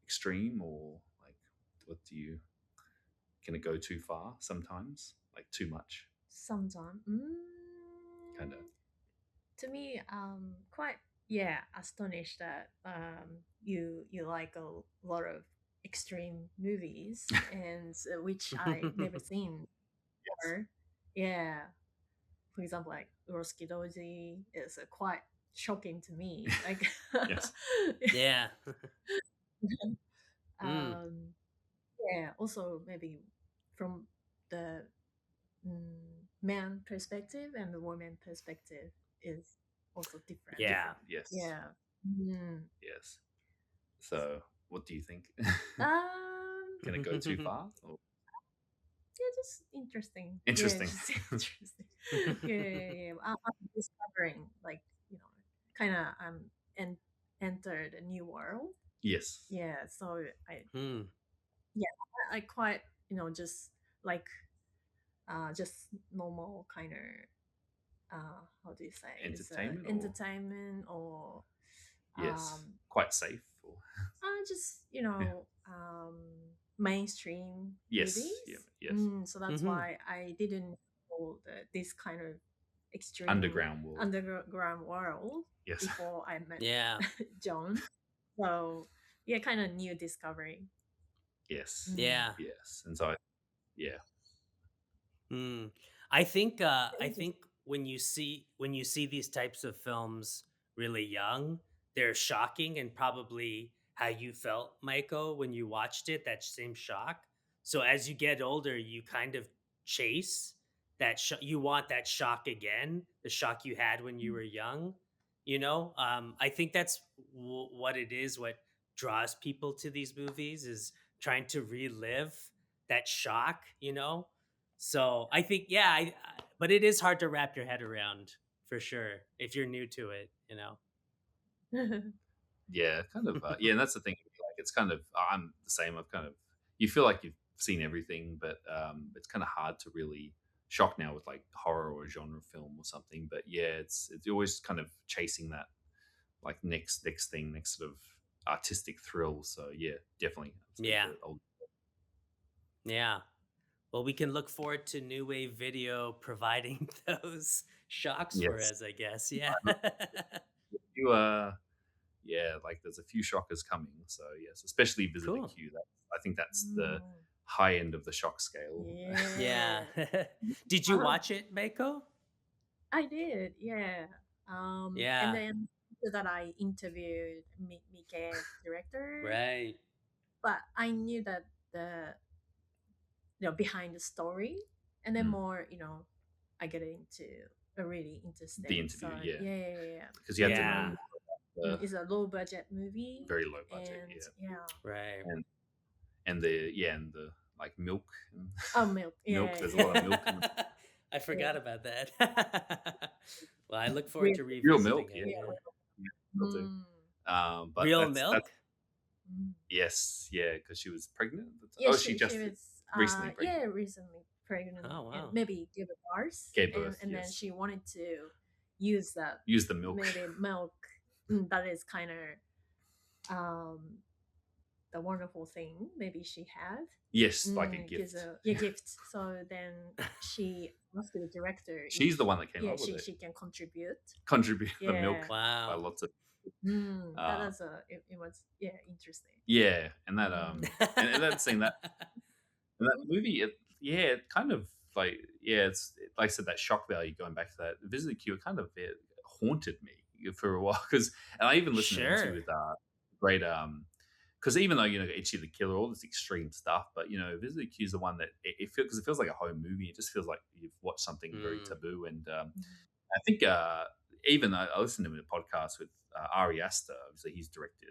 extreme, or like, what do you? Can it go too far sometimes? Like too much, sometimes? kind of. To me, quite astonished that you like a lot of extreme movies, and which I never seen Yes. before. Yeah, for example, like Roskidoji is quite shocking to me. Like, Yes. Yeah. Mm, um, yeah. Also, maybe from the man perspective and the woman perspective is also different. yeah. Different. Yes. Yeah. Mm. Yes. So, what do you think? Can it go too Hmm. far? Or Yeah, just interesting. Yeah, interesting. just interesting. Yeah. I'm discovering, like, kind of, and enter the new world. Yes. Yeah, so Hmm. I quite just like just normal kind of how do you say it's Entertainment or- entertainment or Yes. Quite safe. Or... just Yeah. mainstream Yes. movies. Yeah. Yes. So that's Mhm. why I didn't know this kind of extreme Underground world. underground world Yes. before I met Yeah. John. So yeah, kind of new discovery. Yes. Yeah. Yes. And so, yeah. Hmm. I think when you see these types of films really young, they're shocking, and probably how you felt, Maiko, when you watched it, that same shock. So as you get older, you kind of chase that you want that shock again, the shock you had when you were young. I think that's what it is. What draws people to these movies is trying to relive that shock. So I think, yeah, but it is hard to wrap your head around for sure if you're new to it. Yeah, kind of. Yeah, and that's the thing. Like, it's kind of. I'm the same. I've kind of. You feel like you've seen everything, but it's kind of hard to really shock now with like horror or genre film or something. But yeah, it's always kind of chasing that like next thing, next sort of artistic thrill. So yeah, definitely. Yeah. Yeah. Well, we can look forward to New Wave Video providing those shocks for Yes. us, I guess. Yeah. You yeah, like there's a few shockers coming. So yes, especially Visitor Cool. Q. I think that's the high end of the shock scale. Yeah. Did you watch it, Maiko? I did, yeah. Yeah. And then after that I interviewed Mike director. Right. But I knew that the behind the story, and then more I get into really interesting. The interview, so, yeah. Because you have to know. It's a low budget movie. Very low budget, and, yeah. Right. And the like milk. Milk. Milk. There's a lot of milk. I forgot about that. Well, I look forward to revisiting real milk. it. Yeah. But real milk. Yes, yeah, because she was pregnant. Yeah, she just was recently pregnant. Yeah, recently pregnant. Oh, wow. And maybe gave birth. And yes. then she wanted to use the milk. Maybe milk. That is kind of the wonderful thing maybe she had. Yes, like a gift. A gift. So then she asked the director. She's the one that came up with it. She can contribute The milk. Wow. By lots of. That was it was interesting. Yeah, and that and that scene that movie, it kind of like it's like I said, that shock value going back to that Visitor Q, it kind of haunted me for a while and I even listened to it with great because even though Ichi the Killer, all this extreme stuff, but Visitor Q is the one that it feels like a home movie. It just feels like you've watched something very taboo, and I think even I listened to him in a podcast with Ari Aster. Obviously, he's directed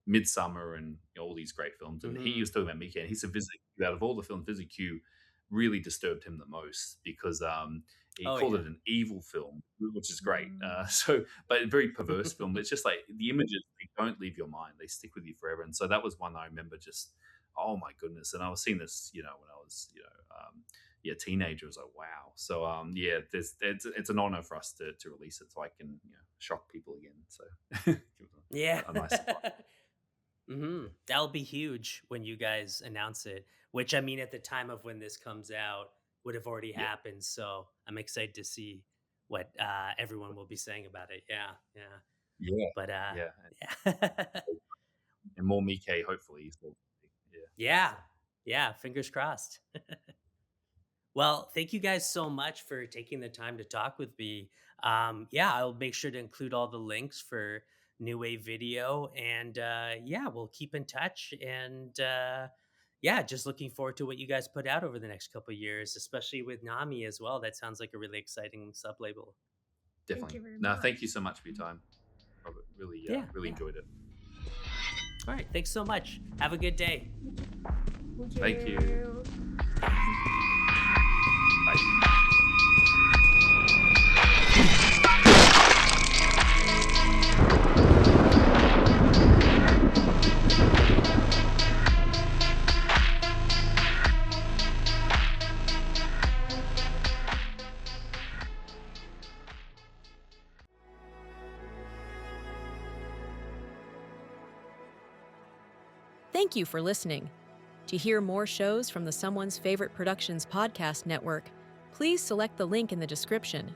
Midsummer and all these great films, and he was talking about Mika, and he said Visitor Q, out of all the films, Visitor Q really disturbed him the most because he called it an evil film, which is great. But a very perverse film. It's just like the images, they don't leave your mind; they stick with you forever. And so that was one I remember. Just oh my goodness! And I was seeing this, when I was teenager. I was like, wow. So it's an honor for us to release it, so I can shock people again. So yeah, a nice That'll be huge when you guys announce it. Which I mean, at the time of when this comes out, would have already happened. So I'm excited to see what everyone will be saying about it. Yeah. But and more Mike, hopefully. So, yeah. Fingers crossed. Well, thank you guys so much for taking the time to talk with me. I'll make sure to include all the links for New Wave Video, and we'll keep in touch. And just looking forward to what you guys put out over the next couple of years, especially with Nami as well. That sounds like a really exciting sub-label. Definitely. Thank you so much for your time, Robert. Really enjoyed it. All right. Thanks so much. Have a good day. Thank you. Bye. Thank you for listening. To hear more shows from the Someone's Favorite Productions podcast network, please select the link in the description